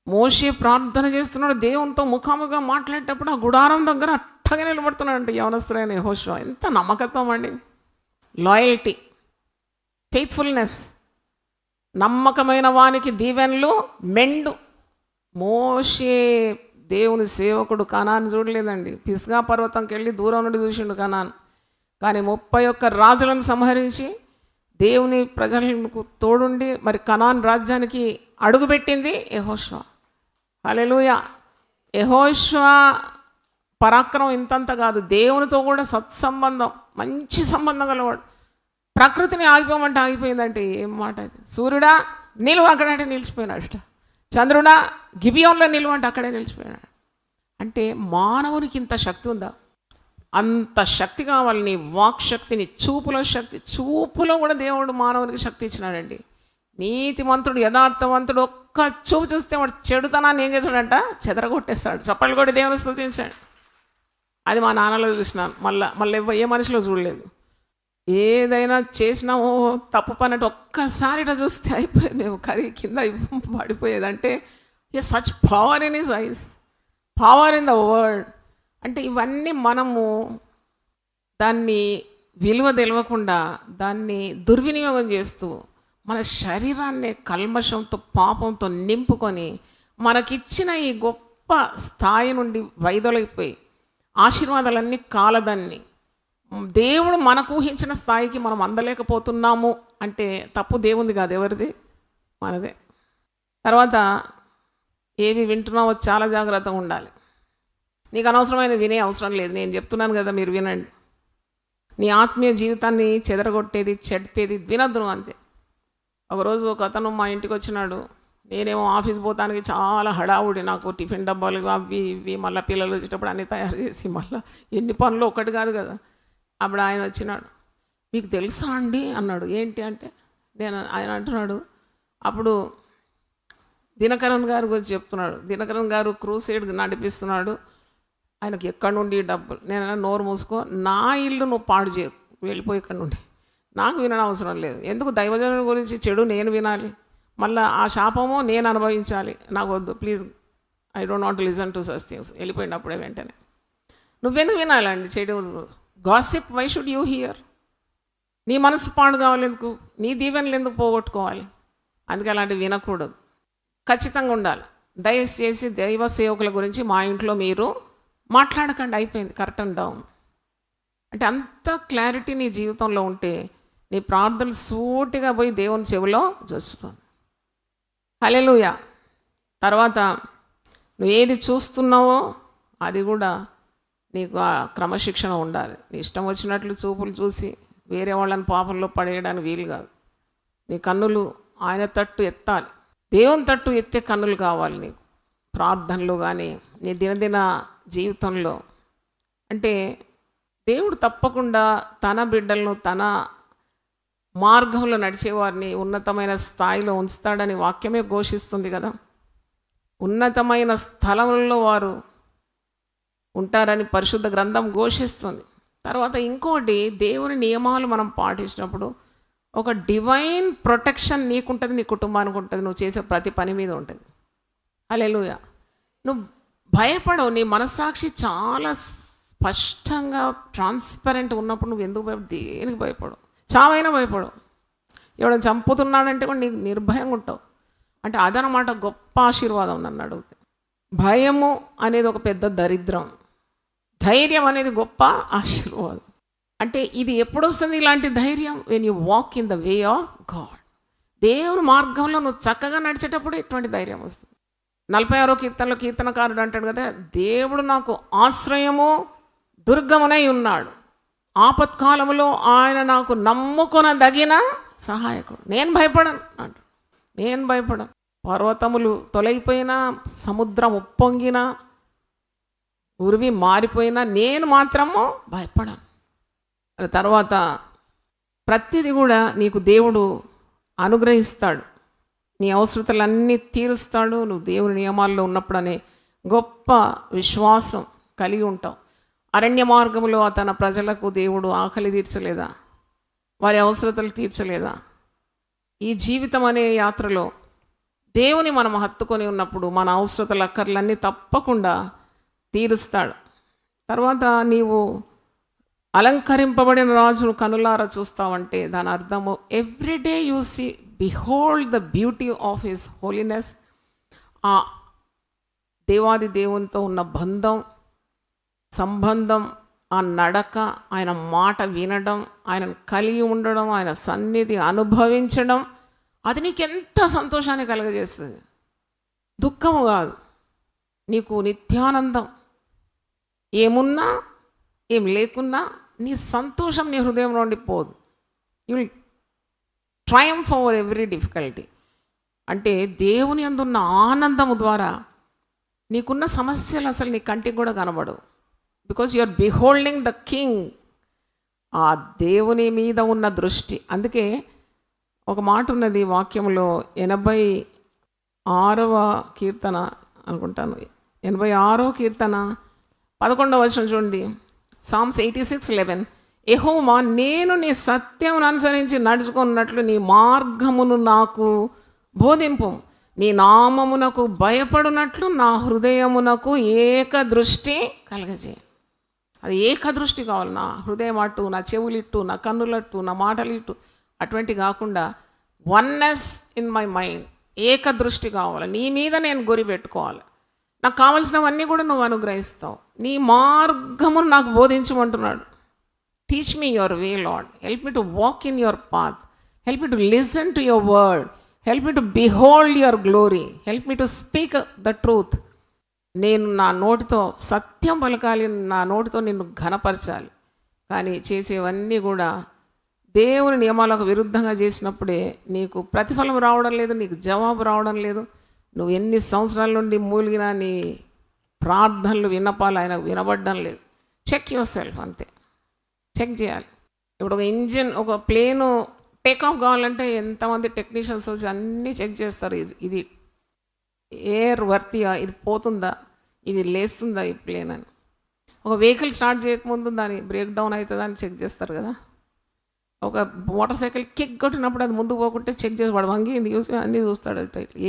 మోషే ప్రార్థన చేస్తున్నాడు, దేవునితో ముఖాముఖిగా మాట్లాడేటప్పుడు ఆ గుడారం దగ్గర అట్టగా నిలబడుతున్నాడు. అంటే యవనస్తుడైన యెహోషువ ఎంత నమ్మకత్వం అండి! Loyalty, faithfulness. నమ్మకమైన వానికి దీవెనలు మెండు. మోషే దేవుని సేవకుడు. కనాను చూడలేదండి. పిస్గా పర్వతంకి వెళ్ళి దూరం నుండి చూసిండు కనాను. కానీ 31 రాజులను సంహరించి దేవుని ప్రజలకు తోడుండి మరి కనాన్ రాజ్యానికి అడుగుపెట్టింది యెహోషువ. హల్లెలూయా. యెహోషువ పరాక్రమం ఇంతంత కాదు, దేవునితో కూడా సత్సంబంధం, మంచి సంబంధం గలవాడు. ప్రకృతిని ఆగిపోమంటే ఆగిపోయిందంటే ఏం మాట అది! సూర్యుడా నిలువ అక్కడంటే నిలిచిపోయినాడట. చంద్రుడా గిబియోన్లో నిలువంటే అక్కడే నిలిచిపోయినాడు. అంటే మానవునికి ఇంత శక్తి ఉందా? అంత శక్తి కావాలి. నీ వాక్ శక్తిని, చూపులో శక్తి, చూపులో కూడా దేవుడు మానవునికి శక్తి ఇచ్చినాడండి. నీతిమంతుడు, యథార్థవంతుడు ఒక్క చూపు చూస్తే వాడు చెడుతనాన్ని ఏం చేస్తాడంట? చెదరగొట్టేస్తాడు. చప్పట్లు కొట్టి దేవుని స్తుతించాడు. అది మా నాన్నలో చూసినాను. మళ్ళీ ఏ మనిషిలో చూడలేదు. ఏదైనా చేసినామో తప్పు పని అంటే ఒక్కసారి ఇట్లా చూస్తే అయిపోయేది, మేము కరి కింద పడిపోయేది. అంటే such power in his eyes, power in the word. అంటే ఇవన్నీ మనము దాన్ని విలువ తెలియకుండా దాన్ని దుర్వినియోగం చేస్తూ మన శరీరాన్ని కల్మషంతో పాపంతో నింపుకొని మనకిచ్చిన ఈ గొప్ప స్థాయి నుండి వైదొలగిపోయి ఆశీర్వాదాలన్నీ కాలదాన్ని దేవుడు మనకు ఊహించిన స్థాయికి మనం అందలేకపోతున్నాము అంటే తప్పు దేవుంది కాదు, ఎవరిది? మనదే. తర్వాత ఏవి వింటున్నావో చాలా జాగ్రత్తగా ఉండాలి. నీకు అనవసరమైన వినే అవసరం లేదు. నేను చెప్తున్నాను కదా, మీరు వినండి. నీ ఆత్మీయ జీవితాన్ని చెదరగొట్టేది, చెడిపేది వినద్దు నువ్వు అంతే. ఒకరోజు ఒక అతను మా ఇంటికి వచ్చినాడు. నేనేమో ఆఫీస్ పోతానికి చాలా హడావుడి, నాకు టిఫిన్ డబ్బాలు అవి ఇవి, మళ్ళీ పిల్లలు వచ్చేటప్పుడు అన్నీ తయారు చేసి మళ్ళీ ఎన్ని పనులు ఒక్కటి కాదు కదా. అప్పుడు ఆయన వచ్చినాడు. మీకు తెలుసా అండి అన్నాడు. ఏంటి అంటే ఆయన అంటున్నాడు, అప్పుడు దినకరన్ గారి గురించి చెప్తున్నాడు. దినకరన్ గారు క్రూసేడ్ నడిపిస్తున్నాడు. ఆయనకి ఎక్కడి నుండి డబ్బులు. నేను నోరు మూసుకో, నా ఇల్లు నువ్వు పాడు చేయు, వెళ్ళిపోయి ఇక్కడ నుండి. నాకు వినడం అవసరం లేదు. ఎందుకు దైవజనుల గురించి చెడు నేను వినాలి, మళ్ళీ ఆ శాపము నేను అనుభవించాలి? నాకు వద్దు, please, I don't want to listen to such things. వెళ్ళిపోయినప్పుడే వెంటనే. నువ్వెందుకు వినాలండి చెడు gossip? Why should you hear? నీ మనసు పాడు కావాలి ఎందుకు? నీ దీవెనలు ఎందుకు పోగొట్టుకోవాలి? అందుకే అలాంటివి వినకూడదు. ఖచ్చితంగా ఉండాలి. దయచేసి దైవ సేవకుల గురించి మా ఇంట్లో మీరు మాట్లాడకండి, అయిపోయింది, కర్టన్ డౌన్. అంటే అంత క్లారిటీ నీ జీవితంలో ఉంటే నీ ప్రార్థనలు సూటిగా పోయి దేవుని చెవిలో చూస్తుంది. హల్లెలూయా. తర్వాత నువ్వు ఏది చూస్తున్నావో అది కూడా నీకు ఆ క్రమశిక్షణ ఉండాలి. నీ ఇష్టం వచ్చినట్లు చూపులు చూసి వేరే వాళ్ళని పాపంలో పడేయడానికి వీలు కాదు. నీ కన్నులు ఆయన తట్టు ఎత్తాలి. దేవుని తట్టు ఎత్తే కన్నులు కావాలి నీకు, ప్రార్థనలు కానీ నీ దినదిన జీవితంలో. అంటే దేవుడు తప్పకుండా తన బిడ్డలను తన మార్గంలో నడిచేవారిని ఉన్నతమైన స్థాయిలో ఉంచుతాడని వాక్యమే ఘోషిస్తుంది కదా. ఉన్నతమైన స్థలంలో వారు ఉంటారని పరిశుద్ధ గ్రంథం ఘోషిస్తుంది. తర్వాత ఇంకోటి, దేవుని నియమాలు మనం పాటించినప్పుడు ఒక డివైన్ ప్రొటెక్షన్ నీకుంటుంది, నీ కుటుంబానికి ఉంటుంది, నువ్వు చేసే ప్రతి పని మీద ఉంటుంది. హల్లెలూయా. నువ్వు భయపడవు, నీ మనస్సాక్షి చాలా స్పష్టంగా ట్రాన్స్పరెంట్ ఉన్నప్పుడు నువ్వు ఎందుకు దేనికి భయపడవు, చావైనా భయపడవు. ఎవడో చంపుతున్నాడంటే కూడా నీకు నిర్భయంగా ఉంటావు. అంటే అదనమాట గొప్ప ఆశీర్వాదం నన్ను అడిగితే. భయము అనేది ఒక పెద్ద దరిద్రం, ధైర్యం అనేది గొప్ప ఆశీర్వాదం. అంటే ఇది ఎప్పుడు వస్తుంది ఇలాంటి ధైర్యం? When you walk in the way of God. దేవుని మార్గంలో నువ్వు చక్కగా నడిచేటప్పుడు ఇటువంటి ధైర్యం వస్తుంది. 46వ కీర్తనలో కీర్తనకారుడు అంటాడు కదా, దేవుడు నాకు ఆశ్రయము దుర్గమునై ఉన్నాడు, ఆపత్కాలములో ఆయన నాకు నమ్ముకొనదగిన సహాయకుడు. నేను భయపడను అంట, నేను భయపడను. పర్వతములు తొలగిపోయినా, సముద్రం ఉప్పొంగినా, ఉరివి మారిపోయినా నేను మాత్రము భయపడను. తర్వాత ప్రతిదీ కూడా నీకు దేవుడు అనుగ్రహిస్తాడు, నీ అవసరతలన్నీ తీరుస్తాడు. నువ్వు దేవుని నియమాల్లో ఉన్నప్పుడనే గొప్ప విశ్వాసం కలిగి ఉంటావు. అరణ్య మార్గంలో తన ప్రజలకు దేవుడు ఆకలి తీర్చలేదా, వారి అవసరతలు తీర్చలేదా? ఈ జీవితం అనే యాత్రలో దేవుని మనం హత్తుకొని ఉన్నప్పుడు మన అవసరతల అక్కర్లన్నీ తప్పకుండా తీరుస్తాడు. తర్వాత నీవు అలంకరింపబడిన రాజును కనులారా చూస్తావంటే దాని అర్థము everyday you see behold the beauty of his holiness. ఆ దేవాది దేవునితో ఉన్న బంధం, సంబంధం, ఆ నడక, ఆయన మాట వినడం, ఆయనను కలిగి ఉండడం, ఆయన సన్నిధి అనుభవించడం, అది నీకు ఎంత సంతోషాన్ని కలుగజేస్తుంది. దుఃఖము కాదు, నీకు నిత్యానందం. ఏమున్నా ఏం లేకున్నా నీ సంతోషం నీ హృదయం నుండి పోదు. You will Triumph over every difficulty. అంటే దేవుని అందున్న ఆనందము ద్వారా నీకున్న సమస్యలు అసలు నీ కంటికి కూడా కనబడవు. Because you are beholding the king. ఆ దేవుని మీద ఉన్న దృష్టి. అందుకే ఒక మాట ఉన్నది వాక్యంలో, 86వ కీర్తన అనుకుంటాను, 86వ కీర్తన 11వ వచనం చూడండి. సామ్స్ 86:11. యెహోవా, నేను నీ సత్యమును అనుసరించి నడుచుకున్నట్లు నీ మార్గమును నాకు బోధింపు. నీ నామమునకు భయపడునట్లు నా హృదయమునకు ఏక దృష్టి కలగజేయి. అది ఏక దృష్టి కావాలి. నా హృదయం అట్టు, నా చెవులిట్టు, నా కన్నులట్టు, నా మాటలిట్టు అటువంటి కాకుండా వన్నెస్ ఇన్ మై మైండ్, ఏక దృష్టి కావాలి. నీ మీద నేను గురి పెట్టుకోవాలి. నాకు కావాల్సినవన్నీ కూడా నువ్వు అనుగ్రహిస్తావు. నీ మార్గమును నాకు బోధించమంటున్నాడు. Teach me your way Lord, help me to walk in your path, help me to listen to your word, help me to behold your glory, help me to speak the truth. నేను నా నోటితో సత్యం పలకాలి, నా నోటితో నిన్ను ఘనపరచాలి. కానీ చేసేవన్నీ కూడా దేవుని నియమాలకు విరుద్ధంగా చేసినప్పుడే నీకు ప్రతిఫలం రావడం లేదు, నీకు జవాబు రావడం లేదు. నువ్వు ఎన్ని సంవత్సరాల నుండి మూలిగినా నీ ప్రార్థనలు విన్నపాలు ఆయనకు వినబడడం లేదు. చెక్ యువర్ సెల్ఫ్, అంతే. చెక్ చేయాలి. ఇప్పుడు ఒక ఇంజిన్, ఒక ప్లేను టేకాఫ్ కావాలంటే ఎంతమంది టెక్నీషియన్స్ వచ్చి అన్నీ చెక్ చేస్తారు. ఇది ఎయిర్ వర్తియా, ఇది పోతుందా, ఇది లేస్తుందా ఈ ప్లేన్ అని. ఒక వెహికల్ స్టార్ట్ చేయకముందు దాని బ్రేక్ డౌన్ అవుతుందా అని చెక్ చేస్తారు కదా. ఒక మోటార్ సైకిల్ కిక్ కొట్టినప్పుడు అది ముందుకు పోకుంటే చెక్ చేసి వాడు వంగి చూసి అన్నీ చూస్తాడు.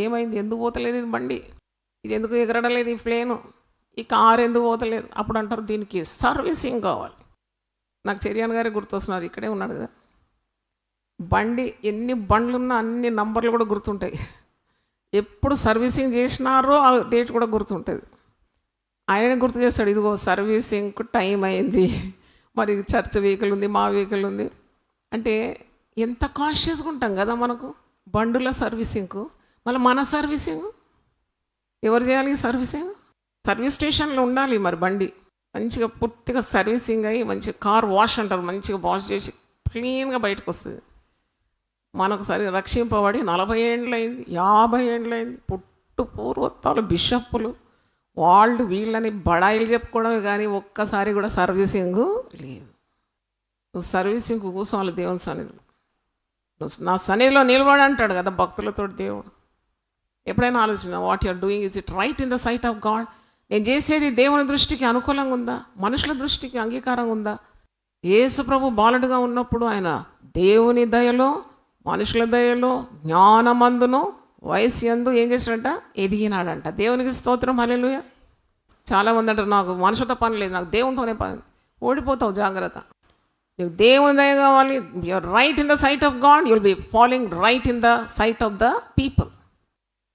ఏమైంది, ఎందుకు పోతలేదు ఇది బండి, ఇది ఎందుకు ఎగరడలేదు ఈ ప్లేను, ఈ కారు ఎందుకు పోతలేదు. అప్పుడు అంటారు దీనికి సర్వీసింగ్ కావాలి. నాకు చెరియాన్ గారే గుర్తొస్తున్నారు, ఇక్కడే ఉన్నాడు కదా. బండి ఎన్ని బండ్లున్నా అన్ని నంబర్లు కూడా గుర్తుంటాయి. ఎప్పుడు సర్వీసింగ్ చేసినారో ఆ డేట్ కూడా గుర్తుంటుంది. ఆయన గుర్తు చేస్తాడు, ఇదిగో సర్వీసింగ్కు టైం అయింది, మరి చర్చ్ వెహికల్ ఉంది, మా వెహికల్ ఉంది. అంటే ఎంత కాన్షియస్గా ఉంటాం కదా మనకు బండుల సర్వీసింగ్కు. మళ్ళీ మన సర్వీసింగ్ ఎవరు చేయాలి? సర్వీసింగ్ సర్వీస్ స్టేషన్లో ఉండాలి. మరి బండి మంచిగా పూర్తిగా సర్వీసింగ్ అయ్యి మంచిగా కార్ వాష్ అంటారు, మంచిగా వాష్ చేసి క్లీన్గా బయటకు వస్తుంది. మనకు సరి రక్షింపబడి 40 ఏండ్లైంది, 50 ఏండ్లైంది. పుట్టు పూర్వత్తాలు బిషప్పులు వాళ్ళు వీళ్ళని బడాయిలు చెప్పుకోవడమే కానీ ఒక్కసారి కూడా సర్వీసింగ్ లేదు. నువ్వు సర్వీసింగ్ కూర్చోవాలి దేవుని సన్నిధిలో. నువ్వు నా సన్నిధిలో నిలబడి అంటాడు కదా భక్తులతో దేవుడు. ఎప్పుడైనా ఆలోచన, what you're doing is it right in the sight of God? నేను చేసేది దేవుని దృష్టికి అనుకూలంగా ఉందా, మనుషుల దృష్టికి అంగీకారంగా ఉందా? యేసు ప్రభు బాలుడుగా ఉన్నప్పుడు ఆయన దేవుని దయలో, మనుషుల దయలో, జ్ఞానమందును, వయసు యందు ఏం చేశాడంట? ఎదిగినాడంట. దేవునికి స్తోత్రం, హల్లెలూయా. చాలామంది అంటారు, నాకు మనుషులతో పని లేదు, నాకు దేవునితోనే పని. ఓడిపోతావు, జాగ్రత్త. నీకు దేవుని దయ కావాలి. You're right in the sight of God, you'll be following right in the sight of the people.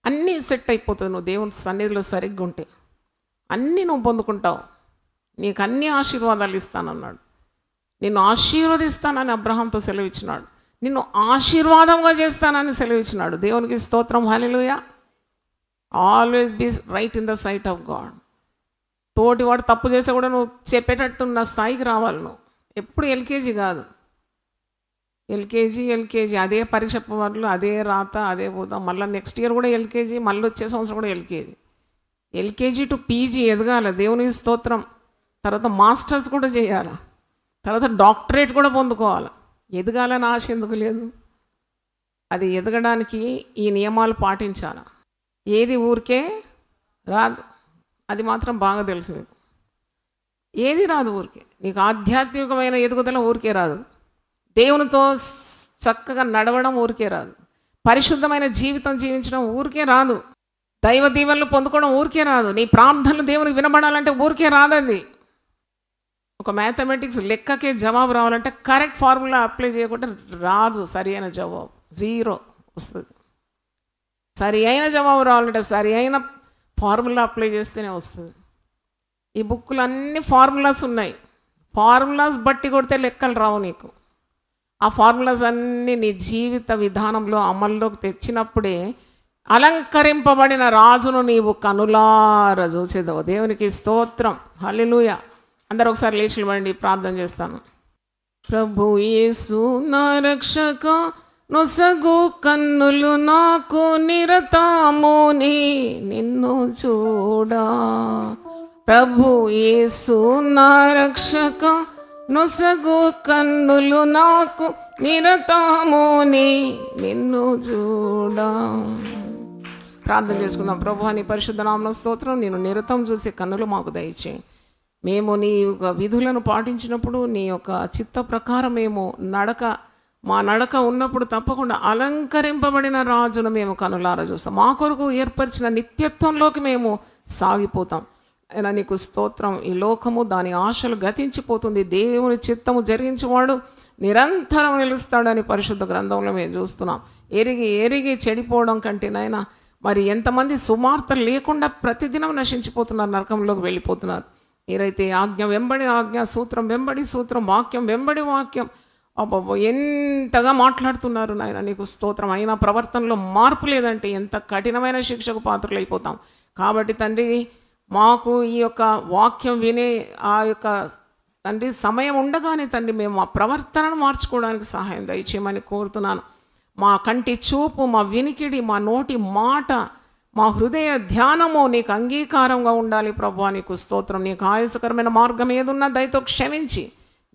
అన్నీ సెట్ అయిపోతుంది నువ్వు దేవుని సన్నిధిలో సరిగ్గా ఉంటే. అన్నీ నువ్వు పొందుకుంటావు. నీకు అన్ని ఆశీర్వాదాలు ఇస్తానన్నాడు. నిన్ను ఆశీర్వదిస్తానని అబ్రహాంతో సెలవిచ్చినాడు. నిన్ను ఆశీర్వాదంగా చేస్తానని సెలవిచ్చినాడు. దేవునికి స్తోత్రం, hallelujah. Always be right in the sight of God. తోటి వాడు తప్పు చేస్తే కూడా నువ్వు చెప్పేటట్టు నా స్థాయికి రావాలి. నువ్వు ఎప్పుడు ఎల్కేజీ కాదు. ఎల్కేజీ అదే పరీక్ష పవర్లు, అదే రాత, అదే పోతాం. మళ్ళీ నెక్స్ట్ ఇయర్ కూడా ఎల్కేజీ, మళ్ళీ వచ్చే సంవత్సరం కూడా ఎల్కేజీ టు పీజీ ఎదగాలి. దేవునికి స్తోత్రం. తర్వాత మాస్టర్స్ కూడా చేయాలి. తర్వాత డాక్టరేట్ కూడా పొందుకోవాలి. ఎదగాలని ఆశ ఎందుకు లేదు? అది ఎదగడానికి ఈ నియమాలు పాటించాలి. ఏది ఊరికే రాదు, అది మాత్రం బాగా తెలుసు మీకు. ఏది రాదు ఊరికే. నీకు ఆధ్యాత్మికమైన ఎదుగుదల ఊరికే రాదు. దేవునితో చక్కగా నడవడం ఊరికే రాదు. పరిశుద్ధమైన జీవితం జీవించడం ఊరికే రాదు. దైవ దీవెనలు పొందుకోవడం ఊరికే రాదు. నీ ప్రార్థనలు దేవునికి వినబడాలంటే ఊరికే రాదండి. ఒక మ్యాథమెటిక్స్ లెక్కకే జవాబు రావాలంటే కరెక్ట్ ఫార్ములా అప్లై చేయకుండా రాదు. సరి అయిన జవాబు 0 వస్తుంది. సరి అయిన జవాబు రావాలంటే సరి అయిన ఫార్ములా అప్లై చేస్తేనే వస్తుంది. ఈ బుక్కులు అన్ని ఫార్ములాస్ ఉన్నాయి. ఫార్ములాస్ బట్టి కొడితే లెక్కలు రావు నీకు. ఆ ఫార్ములాస్ అన్నీ నీ జీవిత విధానంలో అమల్లోకి తెచ్చినప్పుడే అలంకరింపబడిన రాజును నీవు కనులార చూసేదవు. దేవునికి స్తోత్రం, హల్లెలూయా. అందరూ ఒకసారి లేచి నిలబడండి, ప్రార్థన చేస్తాను. ప్రభు యేసు నా రక్షక, నొసగు కన్నులు నాకు నిరతముని నిన్ను చూడా. ప్రభు యేసు నా రక్షక, నొసగు కన్నులు నాకు నిరతముని నిన్ను చూడా. ప్రార్థన చేసుకుందాం. ప్రభు నీ పరిశుద్ధ నామమున స్తోత్రం. నేను నిరతం చూసే కన్నులు మాకు దయచేయి. మేము నీ యొక్క విధులను పాటించినప్పుడు, నీ యొక్క చిత్త ప్రకారం మేము మా నడక ఉన్నప్పుడు తప్పకుండా అలంకరింపబడిన రాజును మేము కనులారా చూస్తాం. మా కొరకు ఏర్పరిచిన నిత్యత్వంలోకి మేము సాగిపోతాం. అయినా నీకు స్తోత్రం. ఈ లోకము దాని ఆశలు గతించిపోతుంది, దేవుని చిత్తము జరిగించేవాడు నిరంతరం నిలుస్తాడని పరిశుద్ధ గ్రంథంలో మేము చూస్తున్నాం. ఎరిగి చెడిపోవడం కంటేనైనా మరి ఎంతమంది సుమార్తలు లేకుండా ప్రతిదినం నశించిపోతున్నారు, నరకంలోకి వెళ్ళిపోతున్నారు. మీరైతే ఆజ్ఞ వెంబడి ఆజ్ఞ, సూత్రం వెంబడి సూత్రం, వాక్యం వెంబడి వాక్యం, అబ్బో ఎంతగా మాట్లాడుతున్నారు నాయన. నీకు స్తోత్రం. అయినా ప్రవర్తనలో మార్పు లేదంటే ఎంత కఠినమైన శిక్షకు పాత్రలైపోతాం. కాబట్టి తండ్రి, మాకు ఈ యొక్క వాక్యం వినే ఆ యొక్క తండ్రి సమయం ఉండగానే తండ్రి మేము మా ప్రవర్తనను మార్చుకోవడానికి సహాయం దయచేయమని కోరుతున్నాను. మా కంటి చూపు, మా వినికిడి, మా నోటి మాట, మా హృదయ ధ్యానము నీకు అంగీకారంగా ఉండాలి. ప్రభువా నీకు స్తోత్రం. నీకు ఆయాసకరమైన మార్గం ఏదున్నా దయతో క్షమించి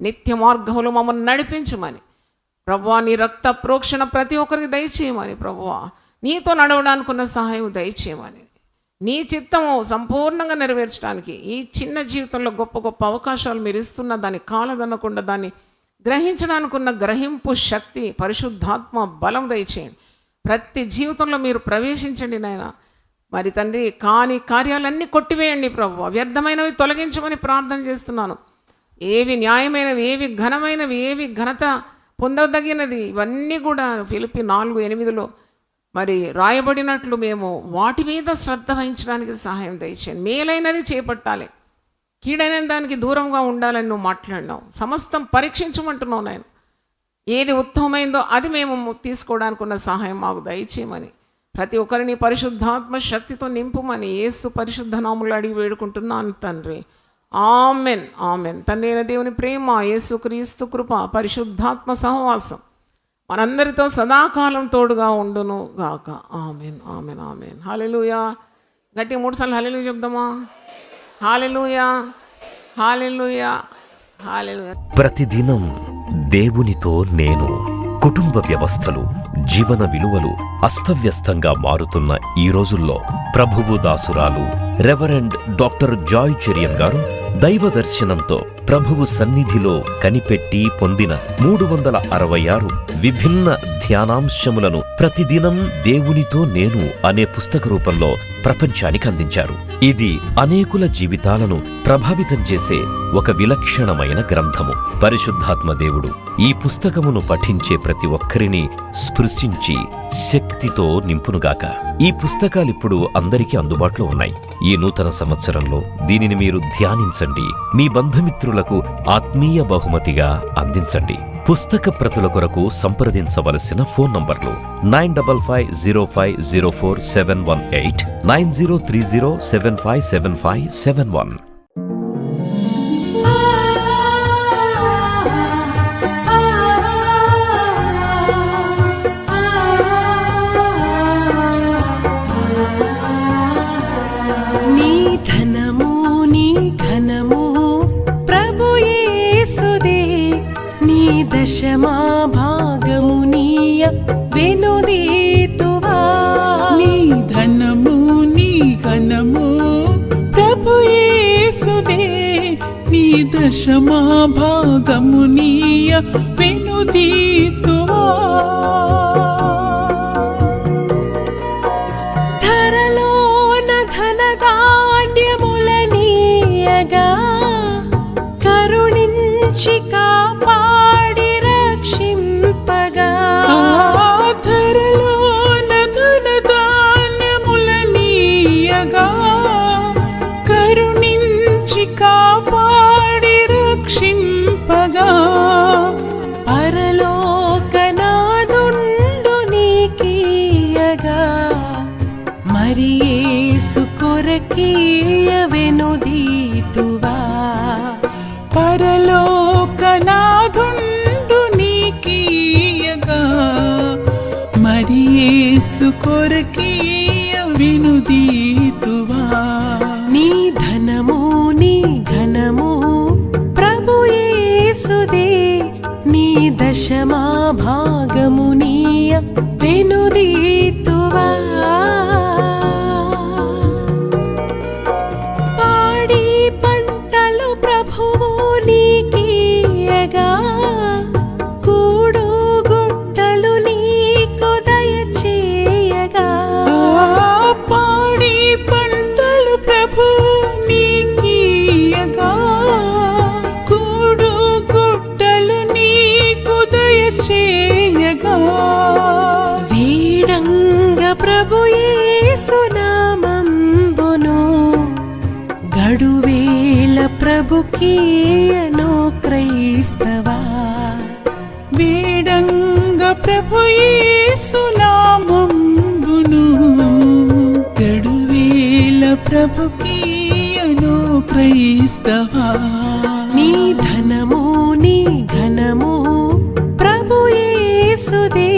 నిత్య మార్గములు మమ్మల్ని నడిపించమని ప్రభువా, నీ రక్త ప్రోక్షణ ప్రతి ఒక్కరికి దయచేయమని ప్రభువా, నీతో నడవడానికి ఉన్న సహాయం దయచేయమని, నీ చిత్తము సంపూర్ణంగా నెరవేర్చడానికి ఈ చిన్న జీవితంలో గొప్ప గొప్ప అవకాశాలు మీరు ఇస్తున్న దాన్ని కాలదనకుండా దాన్ని గ్రహించడానికి ఉన్న గ్రహింపు శక్తి, పరిశుద్ధాత్మ బలం దయచేయండి. ప్రతి జీవితంలో మీరు ప్రవేశించండి నాయన. మరి తండ్రి, కాని కార్యాలన్నీ కొట్టివేయండి ప్రభువా, వ్యర్థమైనవి తొలగించమని ప్రార్థన చేస్తున్నాను. ఏవి న్యాయమైనవి, ఏవి ఘనమైనవి, ఏవి ఘనత పొందదగినది, ఇవన్నీ కూడా ఫిలిప్పీ 4:8 మరి రాయబడినట్లు మేము వాటి మీద శ్రద్ధ వహించడానికి సహాయం దయచేయండి. మేలైనది చేపట్టాలి, కీడైన దానికి దూరంగా ఉండాలని నువ్వు మాట్లాడినావు. సమస్తం పరీక్షించమంటున్నావు నాయన. ఏది ఉత్తమమైందో అది మేము తీసుకోవడానికి ఉన్న సహాయం మాకు దయచేయమని, ప్రతి ఒక్కరిని పరిశుద్ధాత్మ శక్తితో నింపుమని యేసు పరిశుద్ధ నామములో అడిగి వేడుకుంటున్నాను తండ్రి. Amen, amen. తండ్రి అయిన దేవుని ప్రేమ, యేసు క్రీస్తు కృప, పరిశుద్ధాత్మ సహవాసం మనందరితో సదాకాలం తోడుగా ఉండును గాక. Amen, amen, amen. హల్లెలూయా. గట్టిగా 3 సార్లు హల్లెలూయా చెప్దామా. హల్లెలూయా, హల్లెలూయా, హల్లెలూయా. ప్రతిదినం దేవునితో నేను. కుటుంబ వ్యవస్థలు, జీవన విలువలు అస్తవ్యస్తంగా మారుతున్న ఈ రోజుల్లో ప్రభువు దాసురాలు రెవరెండ్ డాక్టర్ జాయ్ చెరియన్ గారు దైవ దర్శనంతో ప్రభువు సన్నిధిలో కనిపెట్టి పొందిన 366 విభిన్న ధ్యానాంశములను ప్రతిదినం దేవునితో నేను అనే పుస్తక రూపంలో ప్రపంచానికి అందించారు. ఇది అనేకుల జీవితాలను ప్రభావితం చేసే ఒక విలక్షణమైన గ్రంథము. పరిశుద్ధాత్మ దేవుడు ఈ పుస్తకమును పఠించే ప్రతి ఒక్కరిని స్పృశించి శక్తితో నింపునుగాక. ఈ పుస్తకాలిప్పుడు అందరికీ అందుబాటులో ఉన్నాయి. ఈ నూతన సంవత్సరంలో దీనిని మీరు ధ్యానించండి, మీ బంధుమిత్రులకు ఆత్మీయ బహుమతిగా అందించండి. పుస్తక ప్రతుల కొరకు సంప్రదించవలసిన ఫోన్ నంబర్లు 9550504718, 9030757571. దశమా భాగమునీయ వెనుదీతువా. నీ ధనము నీ ఘనము ప్రభు యేసుదే, నీ దశమా భాగమునీయ వెనుదీతువా. ధరలోన ధనధాన్యములనీయగా కరుణించి కాపాడి రక్షింపగా. ధరలోన ధనధాన్యములనీయగా కరుణించి కాపాడి రక్షింపగా. పరలోకనాదుండు నీకీయగా మరి యేసు కొరకీయ వెనుదీతువా. పరలోకనాథుండు నీకీయగా మరి యేసు కొరకీయ వెనుదీతువా. నీ ధనము నీ ఘనము ప్రభు యేసుదే, నీ దశమా భాగమునీయ వెనుదీతువా. పాడి పంటలు ప్రభువు నీకీయగా కూడు గుట్టలు నీకు దయచేయగా. పాడి పంటలు ప్రభు నీకీయగా కూడు గుట్టలు నీకు దయచేయగా. వీడంగ ప్రభు యేసు నామంబును గడువేల ప్రభుకీయను క్రైస్తవా. వేడంగ ప్రభు యేసు నామంబును గడువేల ప్రభుకీయను క్రైస్తవా. నీ ధనము నీ ఘనము ప్రభు యేసుదే,